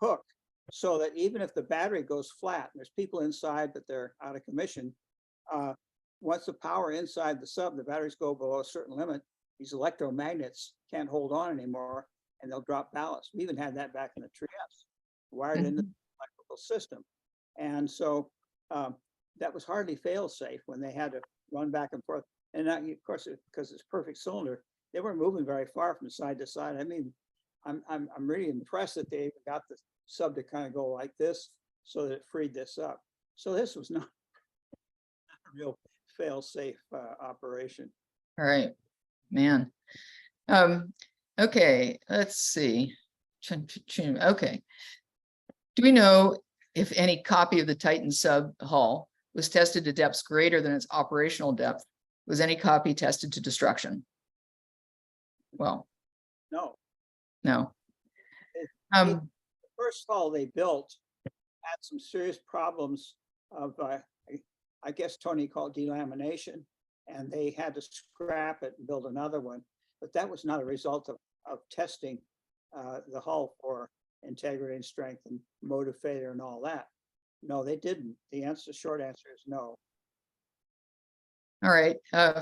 hook, so that even if the battery goes flat, and there's people inside, but they're out of commission, once the power inside the sub, the batteries go below a certain limit, these electromagnets can't hold on anymore, and they'll drop ballast. We even had that back in the Trieste, wired into the electrical system. And so that was hardly fail safe when they had to run back and forth. And now, of course, because it's perfect cylinder, they weren't moving very far from side to side. I mean, I'm really impressed that they even got the sub to kind of go like this so that it freed this up. So this was not a real fail safe operation. All right, man. Okay, let's see. Okay. Do we know if any copy of the Titan sub hull was tested to depths greater than its operational depth? Was any copy tested to destruction? Well, No. no. The first hull they built had some serious problems of, I guess Tony called delamination, and they had to scrap it and build another one. But that was not a result of testing the hull for integrity and strength and motive failure and all that. No, they didn't. The short answer is no. All right,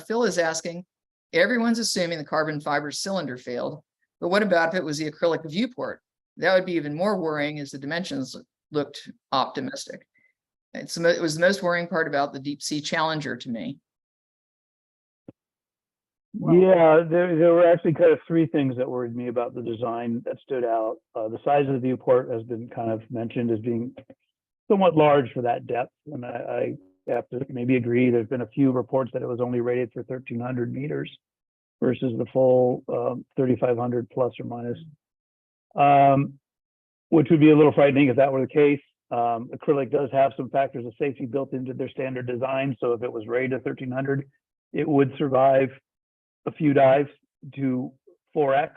Phil is asking, everyone's assuming the carbon fiber cylinder failed, but what about if it was the acrylic viewport? That would be even more worrying as the dimensions looked optimistic. It was the most worrying part about the deep sea Challenger to me. Yeah, there were actually kind of three things that worried me about the design that stood out. The size of the viewport has been kind of mentioned as being somewhat large for that depth, and I have to maybe agree. There's been a few reports that it was only rated for 1,300 meters versus the full 3,500 plus or minus, which would be a little frightening if that were the case. Acrylic does have some factors of safety built into their standard design, so if it was rated at 1,300, it would survive a few dives to 4x,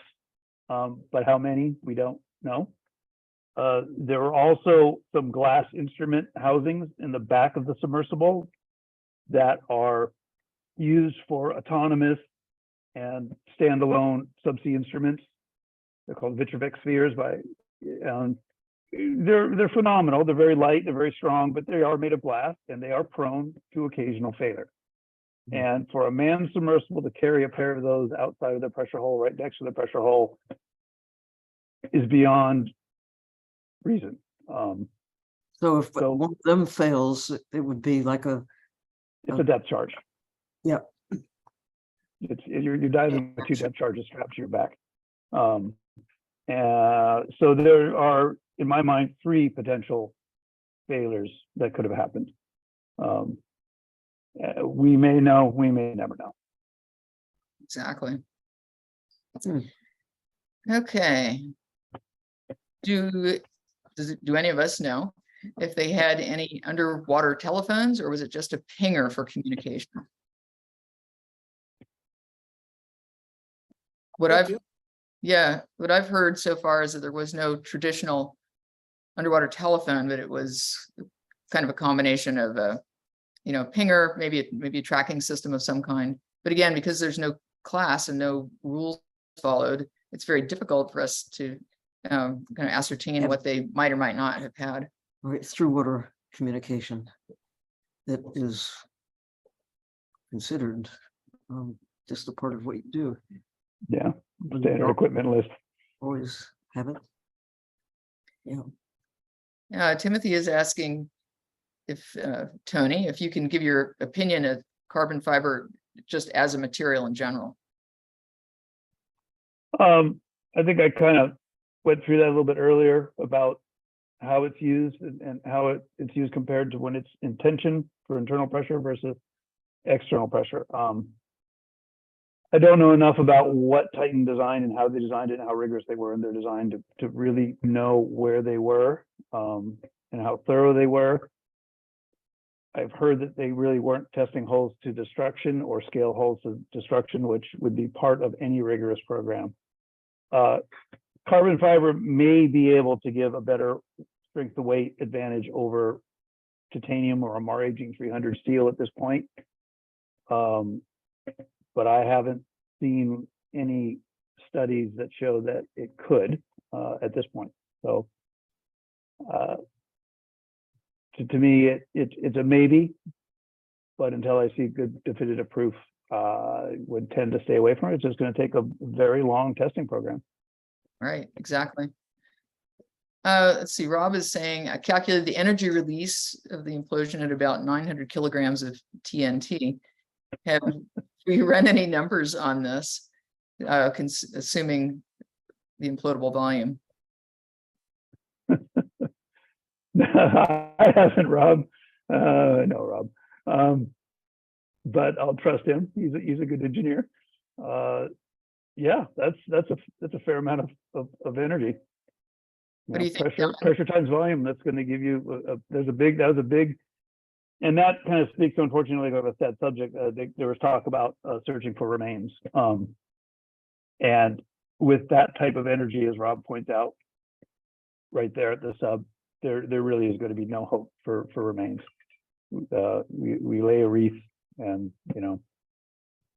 but how many, we don't know. There are also some glass instrument housings in the back of the submersible that are used for autonomous and standalone subsea instruments. They're called Vitrovic spheres. They're phenomenal. They're very light, they're very strong, but they are made of glass and they are prone to occasional failure. And for a manned submersible to carry a pair of those outside of the pressure hull, right next to the pressure hull, is beyond reason. so if one of them fails, it would be like it's a depth charge. Yeah. You're diving with two depth charges strapped to your back. So there are, in my mind, three potential failures that could have happened. We may know, we may never know. Exactly. Okay. Do any of us know if they had any underwater telephones, or was it just a pinger for communication? What I've heard so far is that there was no traditional underwater telephone, but it was kind of a combination of a, pinger, maybe a tracking system of some kind. But again, because there's no class and no rules followed, it's very difficult for us to kind of ascertain what they might or might not have had. right through water communication that is considered just a part of what you do. Yeah, standard equipment list. Always have it. Yeah. Timothy is asking if Tony, if you can give your opinion of carbon fiber just as a material in general. I think I kind of went through that a little bit earlier about how it's used and how it's used compared to when it's in tension for internal pressure versus external pressure. I don't know enough about what Titan designed and how they designed it and how rigorous they were in their design to really know where they were and how thorough they were. I've heard that they really weren't testing hulls to destruction or scale hulls to destruction, which would be part of any rigorous program. Carbon fiber may be able to give a better strength to weight advantage over titanium or a MAR-aging 300 steel at this point. But I haven't seen any studies that show that it could at this point. So to me, it's a maybe, but until I see good definitive proof, I would tend to stay away from it. It's just going to take a very long testing program. Right, exactly. Let's see, Rob is saying, I calculated the energy release of the implosion at about 900 kilograms of TNT. Have we run any numbers on this, assuming the implodable volume? I haven't, Rob. No, Rob. But I'll trust him. He's a good engineer. Yeah, that's a fair amount of energy. What do you think, Pressure times volume. That's going to give you. That was a big, and that kind of speaks to, unfortunately, about that subject. There was talk about searching for remains, and with that type of energy, as Rob points out, right there at the sub, there really is going to be no hope for remains. We lay a reef, and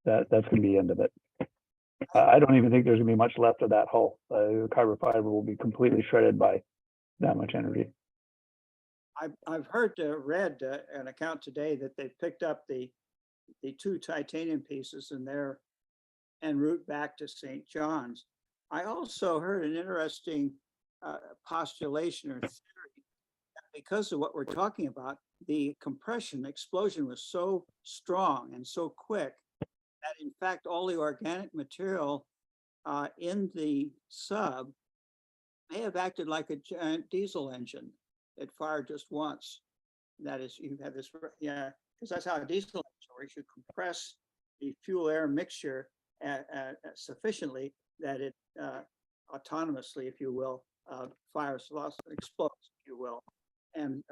that's going to be the end of it. I don't even think there's going to be much left of that hull. The carbon fiber will be completely shredded by that much energy. I've read an account today that they picked up the 2 titanium pieces en route back to St. John's. I also heard an interesting postulation or theory that because of what we're talking about, the explosion was so strong and so quick that in fact all the organic material in the sub may have acted like a giant diesel engine that fired just once. That is, you have this, yeah, because that's how a diesel engine works. You compress the fuel air mixture sufficiently that it autonomously, if you will, fires, explodes, if you will. And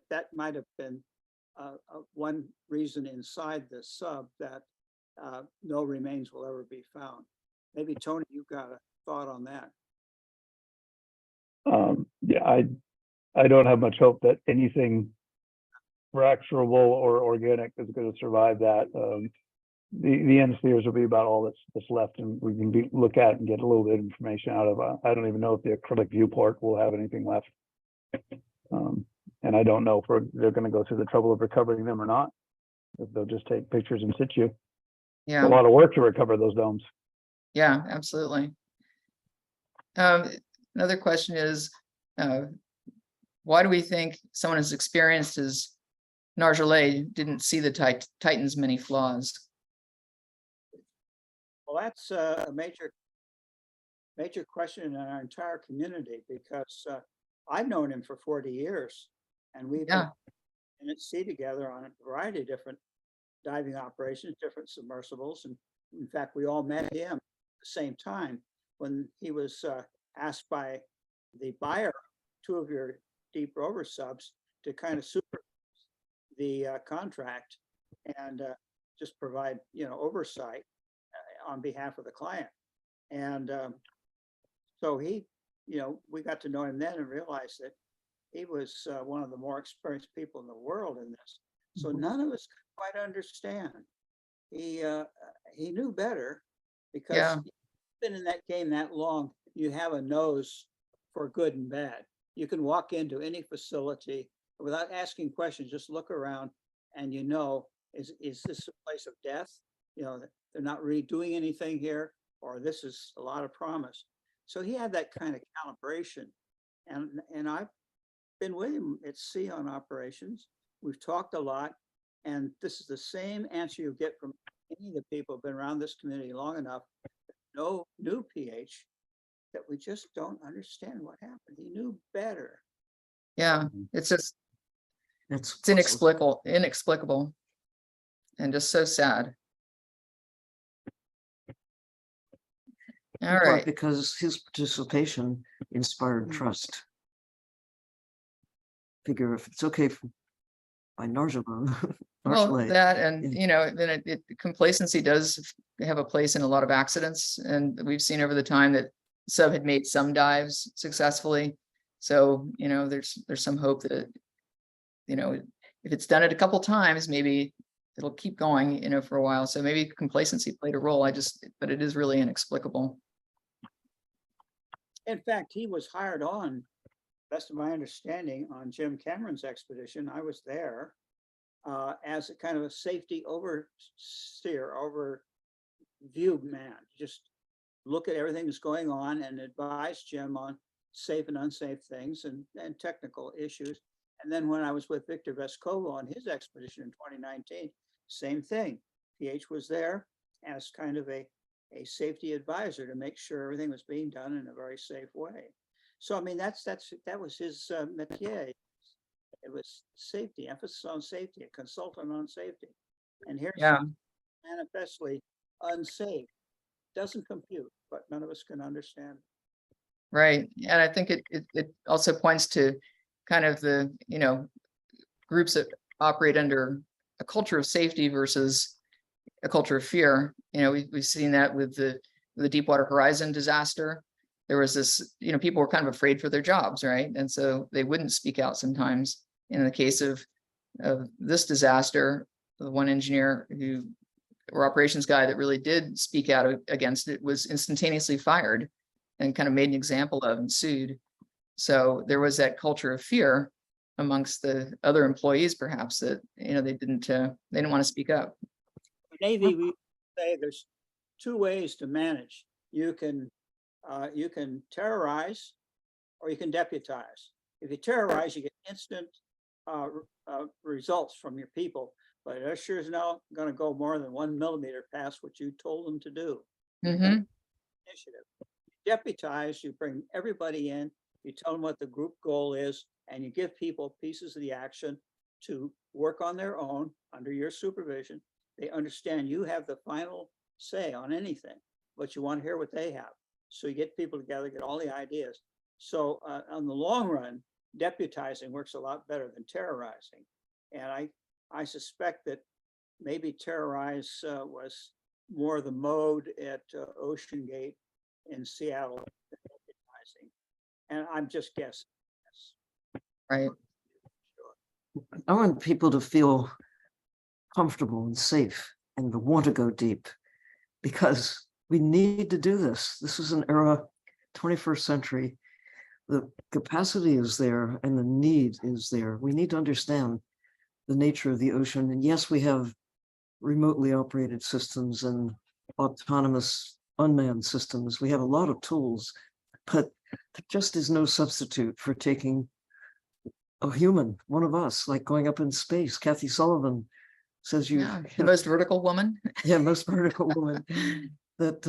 that might have been one reason inside the sub that no remains will ever be found. Maybe Tony, you've got a thought on that. Yeah, I don't have much hope that anything fracturable or organic is going to survive that. The end spheres will be about all that's left, and we can look at and get a little bit of information out of. I don't even know if the acrylic Viewport will have anything left, and I don't know if they're going to go through the trouble of recovering them or not. If they'll just take pictures in situ. Yeah, It's a lot of work to recover those domes. yeah, absolutely. Another question is, why do we think someone as experienced as Nargeolet didn't see the Titan's many flaws? Well, that's a major question in our entire community, because I've known him for 40 years, and we've been in at sea together on a variety of different diving operations, different submersibles. And in fact, we all met him at the same time when he was asked by the buyer, 2 of your deep rover subs, to kind of supervise the contract and just provide, oversight on behalf of the client. And so he, we got to know him then and realized that he was one of the more experienced people in the world in this. So none of us could quite understand. He knew better, because you've been in that game that long. You have a nose for good and bad. You can walk into any facility without asking questions, just look around, and is this a place of death? They're not really doing anything here, or this is a lot of promise. So he had that kind of calibration, and I've been with him at sea on operations. We've talked a lot, and this is the same answer you get from any of the people who've been around this community long enough. No new PH, that we just don't understand what happened. He knew better. Yeah, it's just, It's inexplicable, and just so sad. All in part right. because his participation inspired trust. Figure if it's okay by Narjala, Well, Narjala, that and, yeah. then complacency does have a place in a lot of accidents. And we've seen over the time that sub had made some dives successfully. So, there's some hope that, if it's done it a couple times, maybe it'll keep going, for a while. So maybe complacency played a role. But it is really inexplicable. In fact, he was hired on, best of my understanding, on Jim Cameron's expedition. I was there as a kind of a safety overseer, overview man. Just look at everything that's going on and advise Jim on safe and unsafe things and technical issues. And then when I was with Victor Vescovo on his expedition in 2019, same thing. PH was there as kind of a safety advisor to make sure everything was being done in a very safe way. So, I mean, that was his métier. It was safety, emphasis on safety, a consultant on safety. And here's Yeah. manifestly unsafe. Doesn't compute, but none of us can understand. Right. And I think it also points to kind of the, groups that operate under a culture of safety versus a culture of fear. We've seen that with the Deepwater Horizon disaster. There was this, people were kind of afraid for their jobs, right? And so they wouldn't speak out sometimes. In the case of this disaster, the one engineer or operations guy that really did speak out against it was instantaneously fired and kind of made an example of and sued. So there was that culture of fear amongst the other employees, perhaps, that they didn't want to speak up. Navy, we say there's two ways to manage. You can terrorize or you can deputize. If you terrorize, you get instant results from your people, but it sure is not going to go more than 1 millimeter past what you told them to do. Mm-hmm. Initiative. Deputize, you bring everybody in, you tell them what the group goal is, and you give people pieces of the action to work on their own under your supervision. They understand you have the final say on anything, but you want to hear what they have. So you get people together, get all the ideas. So on the long run, deputizing works a lot better than terrorizing. And I suspect that maybe terrorize was more the mode at Ocean Gate in Seattle than deputizing. And I'm just guessing. Right. I want people to feel comfortable and safe and to want to go deep, because we need to do this. This is an era, 21st century. The capacity is there and the need is there. We need to understand the nature of the ocean. And yes, we have remotely operated systems and autonomous unmanned systems. We have a lot of tools, but there just is no substitute for taking a human, one of us, like going up in space. Kathy Sullivan says The most vertical woman. Yeah, most vertical woman. That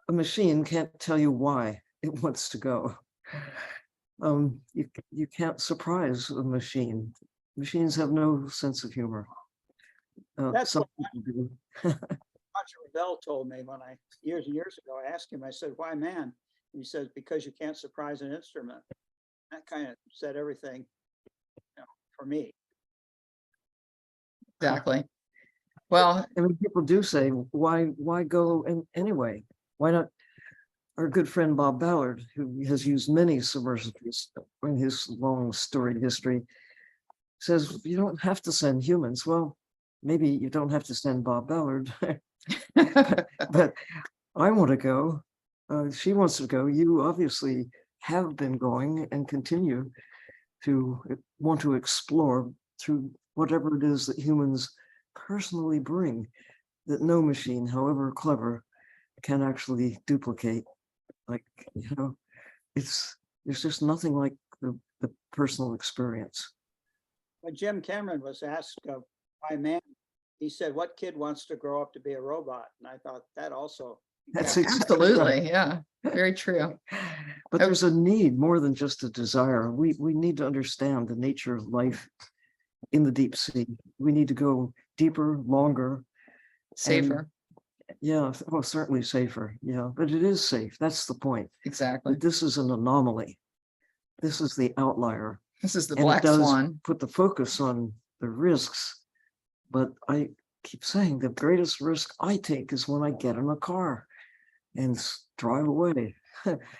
a machine can't tell you why it wants to go. You can't surprise a machine. Machines have no sense of humor. That's some what people do. Roger Bell told me when years and years ago, I asked him, I said, why man? And he says, because you can't surprise an instrument. That kind of said everything, for me. Exactly. Well, I mean, people do say, why go anyway? Why not? Our good friend Bob Ballard, who has used many submersibles in his long storied history, says you don't have to send humans. Well, maybe you don't have to send Bob Ballard, but I want to go. She wants to go. You obviously have been going and continue to want to explore through whatever it is that humans personally bring, that no machine, however clever, can actually duplicate. Like, there's just nothing like the personal experience. When Jim Cameron was asked by man, he said, what kid wants to grow up to be a robot? And I thought that also. That's absolutely. Yeah, very true. But there's a need more than just a desire. We need to understand the nature of life in the deep sea. We need to go deeper, longer, Safer. Yeah, well, certainly safer. Yeah, but it is safe. That's the point. Exactly. But this is an anomaly. This is the outlier. This is the And it black does swan. put the focus on the risks. But I keep saying the greatest risk I take is when I get in a car and drive away.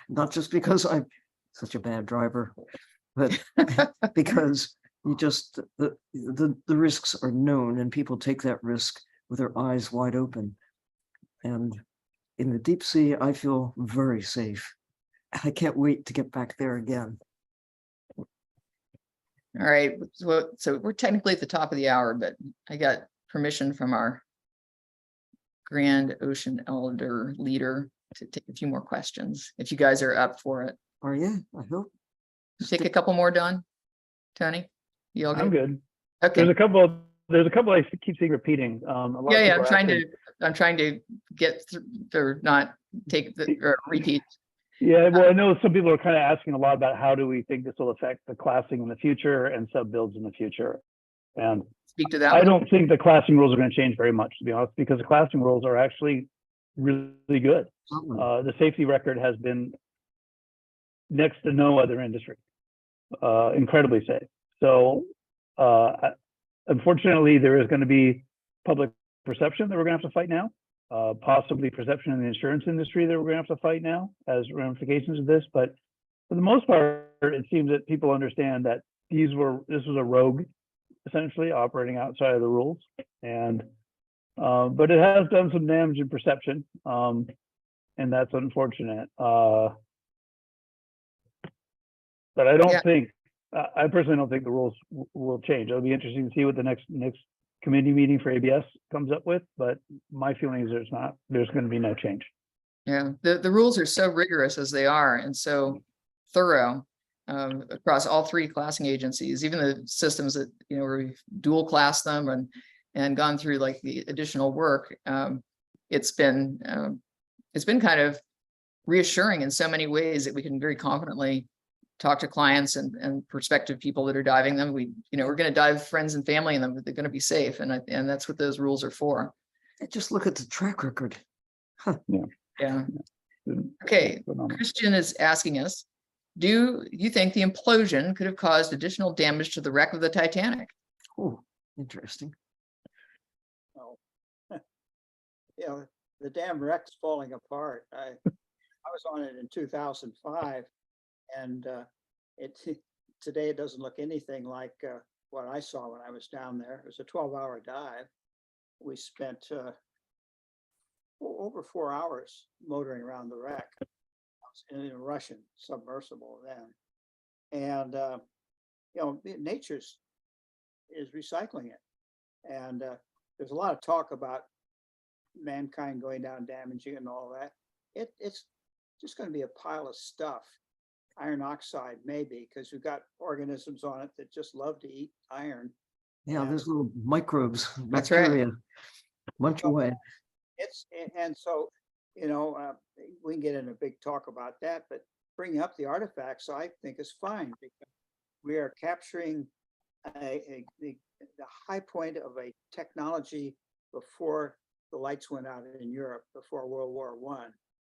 Not just because I'm such a bad driver, but because you just, the risks are known and people take that risk with their eyes wide open. And in the deep sea, I feel very safe. I can't wait to get back there again. All right, so we're technically at the top of the hour, but I got permission from our Grand Ocean Elder leader to take a few more questions, if you guys are up for it. Are you? I hope. Take a couple more, Don, Tony? You all I'm good? good. Okay. There's a couple I keep seeing repeating. A lot of Yeah, people are I'm trying to get through, or not take the, or repeat. Yeah, well, I know some people are kind of asking a lot about how do we think this will affect the classing in the future and sub builds in the future. And Speak to that. I one. don't think the classing rules are going to change very much, to be honest, because the classing rules are actually really good. The safety record has been next to no other industry, incredibly safe. So unfortunately, there is going to be public perception that we're going to have to fight now, possibly perception in the insurance industry that we're going to have to fight now as ramifications of this. But for the most part, it seems that people understand that this was a rogue, essentially operating outside of the rules. And but it has done some damage in perception, and that's unfortunate. But I don't think, I personally don't think the rules will change. It'll be interesting to see what the next committee meeting for ABS comes up with, but my feeling is there's going to be no change. Yeah, the rules are so rigorous as they are and so thorough across all three classing agencies, even the systems that, where we've dual classed them and gone through like the additional work. It's been kind of reassuring in so many ways that we can very confidently talk to clients and prospective people that are diving them. We're going to dive friends and family in them, but they're going to be safe. And that's what those rules are for. Just look at the track record. Huh. Yeah. Okay. Christian is asking us, do you think the implosion could have caused additional damage to the wreck of the Titanic? Oh, interesting. Oh, the damn wreck's falling apart. I was on it in 2005. And today it doesn't look anything like what I saw when I was down there. It was a 12-hour dive. We spent over 4 hours motoring around the wreck. I was in a Russian submersible then. And, nature is recycling it. And there's a lot of talk about mankind going down, damaging it and all that. It's just going to be a pile of stuff. Iron oxide, maybe, because we've got organisms on it that just love to eat iron. Yeah, there's little microbes, That's right. bacteria, munch away. And so, we can get in a big talk about that, but bringing up the artifacts, I think is fine because we are capturing the high point of a technology before the lights went out in Europe, before World War I,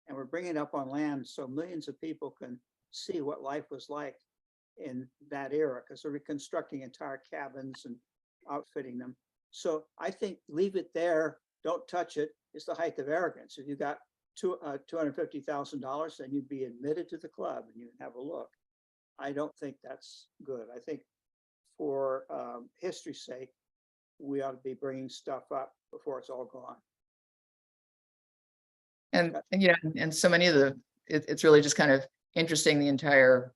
and we're bringing it up on land so millions of people can see what life was like in that era, because they're reconstructing entire cabins and outfitting them. So I think leave it there, don't touch it. It's the height of arrogance. If you got $250,000, then you'd be admitted to the club and you'd have a look. I don't think that's good. I think for history's sake, we ought to be bringing stuff up before it's all gone. And so many of it's really just kind of interesting, the entire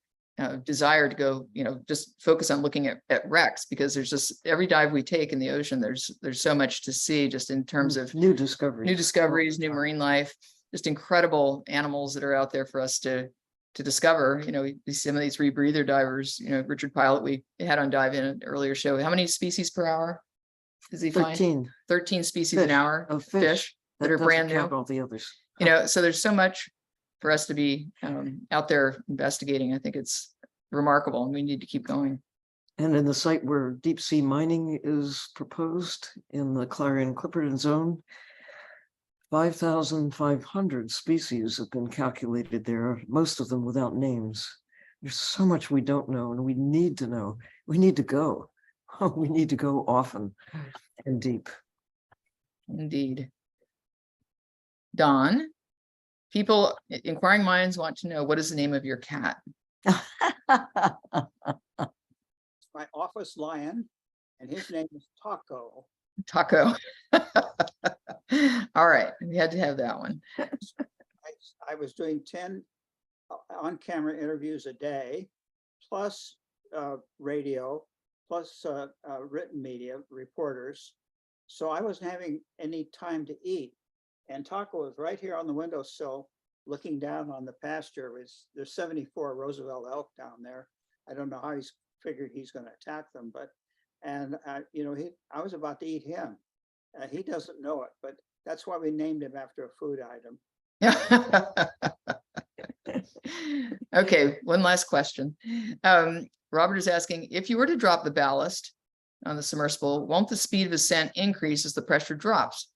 desire to go, just focus on looking at wrecks, because there's just every dive we take in the ocean, there's so much to see, just in terms of new discoveries, new marine life, just incredible animals that are out there for us to discover. We see some of these rebreather divers, Richard Pilot, we had on dive in an earlier show. How many species per hour does he 13. find? 13 species an hour of fish that are brand new. All the others. So there's so much for us to be out there investigating. I think it's remarkable, and we need to keep going. And in the site where deep sea mining is proposed in the Clarion-Clipperton zone, 5,500 species have been calculated there, most of them without names. There's so much we don't know, and we need to know. We need to go. We need to go often and deep. Indeed. Don, people, inquiring minds want to know, what is the name of your cat? My office lion, and his name is Taco. Taco. All right, we had to have that one. I was doing 10 on-camera interviews a day, plus radio, plus written media reporters. So I wasn't having any time to eat. And Taco was right here on the windowsill, looking down on the pasture. There's 74 Roosevelt elk down there. I don't know how he's figured he's going to attack them, but you know, I was about to eat him. He doesn't know it, but that's why we named him after a food item. Okay, one last question. Robert is asking, if you were to drop the ballast on the submersible, won't the speed of ascent increase as the pressure drops?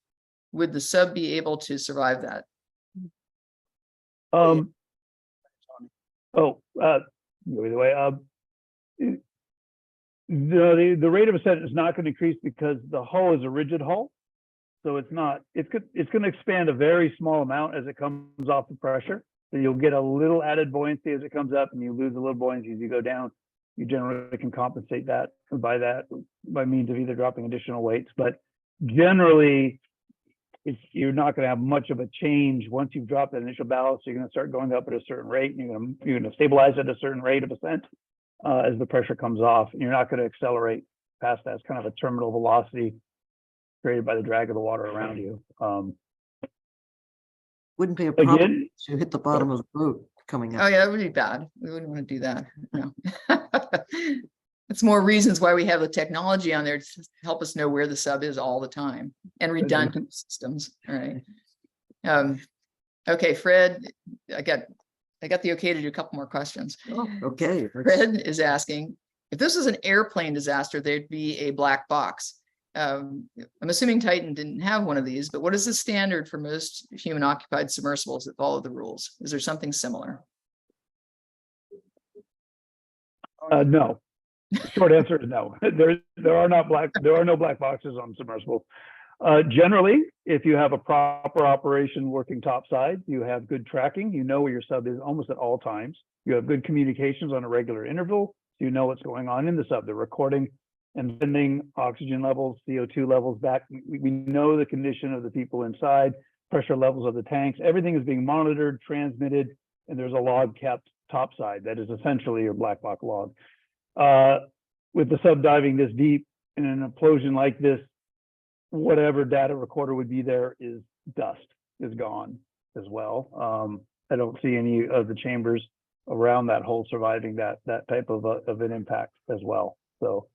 Would the sub be able to survive that? Either way, the rate of ascent is not going to increase because the hull is a rigid hull. So it's going to expand a very small amount as it comes off the pressure. So you'll get a little added buoyancy as it comes up, and you lose a little buoyancy as you go down. You generally can compensate that by means of either dropping additional weights. But generally, you're not going to have much of a change once you've dropped that initial ballast. You're going to start going up at a certain rate, and you're going to stabilize at a certain rate of ascent as the pressure comes off. And you're not going to accelerate past that. It's kind of a terminal velocity created by the drag of the water around you. Wouldn't be a problem Again, to hit the bottom of the boat coming up. Oh yeah, that would be bad. We wouldn't want to do that. No. It's more reasons why we have the technology on there to help us know where the sub is all the time, and redundant systems. All right. Okay, Fred, I got the okay to do a couple more questions. Oh, okay. Fred is asking, if this was an airplane disaster, there'd be a black box. I'm assuming Titan didn't have one of these, but what is the standard for most human occupied submersibles that follow the rules? Is there something similar? No. Short answer is no. There are no black boxes on submersibles. Generally, if you have a proper operation working topside, you have good tracking, you know where your sub is almost at all times. You have good communications on a regular interval, so you know what's going on in the sub. They're recording and sending oxygen levels, CO2 levels back. We know the condition of the people inside, pressure levels of the tanks. Everything is being monitored, transmitted, and there's a log kept topside. That is essentially your black box log. With the sub diving this deep in an implosion like this, whatever data recorder would be there is dust, is gone as well. I don't see any of the chambers around that hole surviving that type of an impact as well. So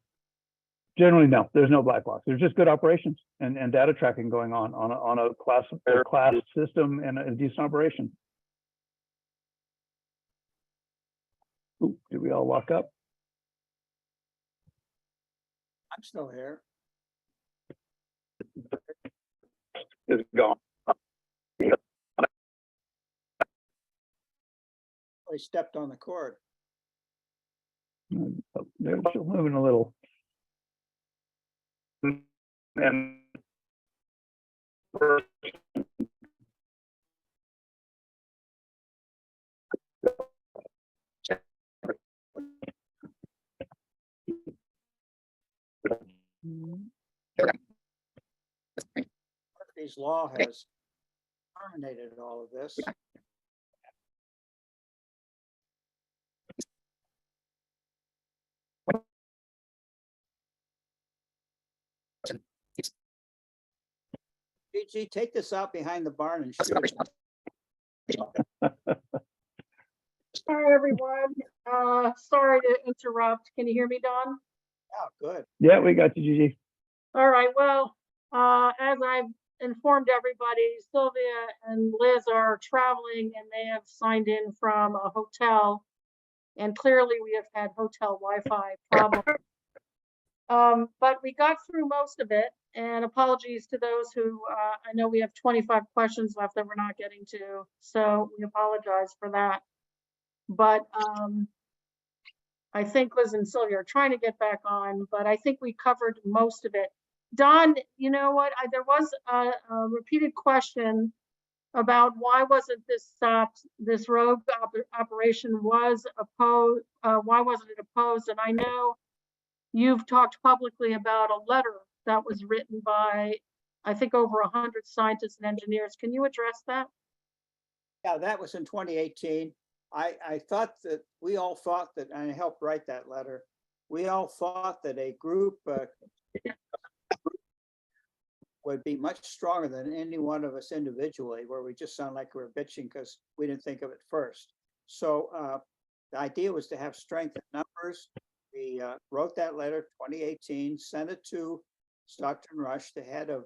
generally, no, there's no black box. There's just good operations and data tracking going on a class system and a decent operation. Ooh, did we all walk up? I'm still here. It's gone. I stepped on the cord. They're still moving a little. And Murphy's Law has terminated all of this. GG, take this out behind the barn and shoot it. Hi, everyone. Sorry to interrupt. Can you hear me, Don? Yeah, good. yeah, we got you, Gigi. All right. Well, as I've informed everybody, Sylvia and Liz are traveling and they have signed in from a hotel. And clearly we have had hotel Wi-Fi problems. But we got through most of it, and apologies to those who, I know we have 25 questions left that we're not getting to, so we apologize for that. But I think Liz and Sylvia are trying to get back on, but I think we covered most of it. Don, you know what? There was a repeated question about why wasn't this stopped? This rogue operation was opposed. Why wasn't it opposed? And I know you've talked publicly about a letter that was written by, I think, over 100 scientists and engineers. Can you address that? Yeah, that was in 2018. I thought that we all thought that, and I helped write that letter. We all thought that a group would be much stronger than any one of us individually, where we just sound like we were bitching because we didn't think of it first. So the idea was to have strength in numbers. We wrote that letter 2018, sent it to Stockton Rush, the head of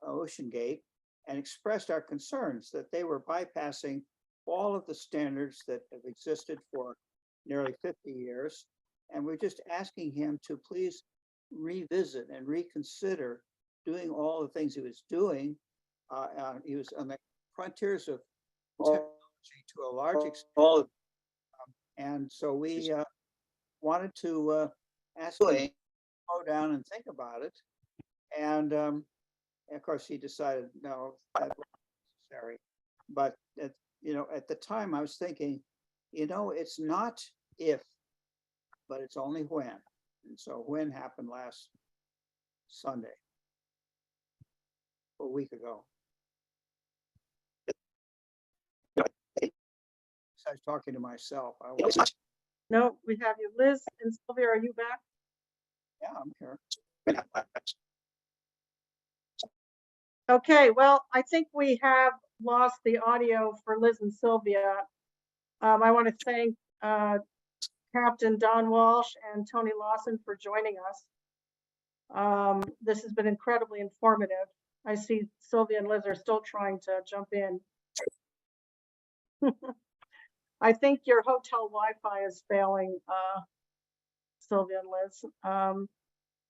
Ocean Gate, and expressed our concerns that they were bypassing all of the standards that have existed for nearly 50 years. And we're just asking him to please revisit and reconsider doing all the things he was doing. He was on the frontiers of technology to a large extent. And so we wanted to ask him to slow down and think about it. And of course, he decided, no, that wasn't necessary. But at the time I was thinking, it's not if, but it's only when. And so when happened last Sunday, a week ago. I was talking to myself. No, we have you. Liz and Sylvia, are you back? Yeah, I'm here. Okay, well, I think we have lost the audio for Liz and Sylvia. I want to thank Captain Don Walsh and Tony Lawson for joining us. This has been incredibly informative. I see Sylvia and Liz are still trying to jump in. I think your hotel Wi-Fi is failing, Sylvia and Liz.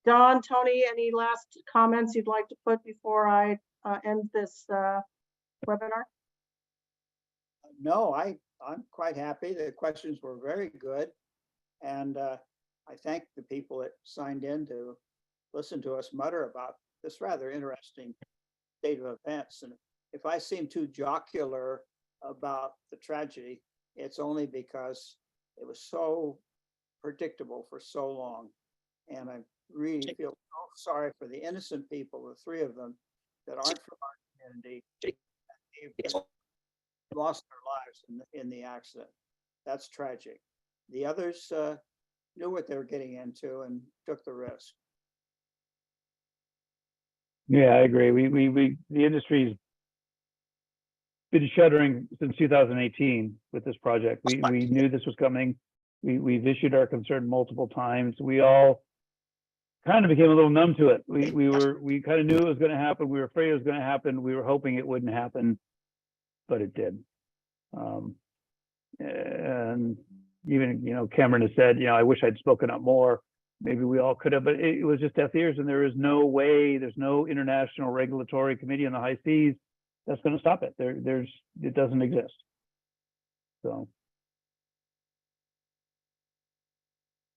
Don, Tony, any last comments you'd like to put before I end this webinar? No, I'm quite happy. The questions were very good. And I thank the people that signed in to listen to us mutter about this rather interesting state of events. And if I seem too jocular about the tragedy, it's only because it was so predictable for so long. And I really feel so sorry for the innocent people, the three of them that aren't from our community, lost their lives in the accident. That's tragic. The others knew what they were getting into and took the risk. Yeah, I agree. The industry's been shuddering since 2018 with this project. We knew this was coming. We've issued our concern multiple times. We all kind of became a little numb to it. We kind of knew it was going to happen. We were afraid it was going to happen. We were hoping it wouldn't happen, but it did. And even, Cameron has said, I wish I'd spoken up more. Maybe we all could have, but it was just deaf ears, and there is no way, there's no international regulatory committee on the high seas that's going to stop it. It doesn't exist. So.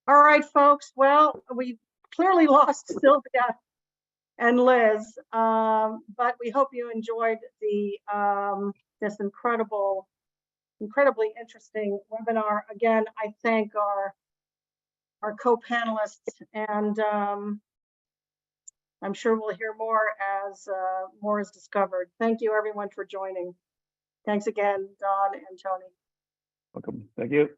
All right, folks. Well, we clearly lost Sylvia and Liz, but we hope you enjoyed this incredibly interesting webinar. Again, I thank our co-panelists, and I'm sure we'll hear more as more is discovered. Thank you, everyone, for joining. Thanks again, Don and Tony. Welcome. Thank you.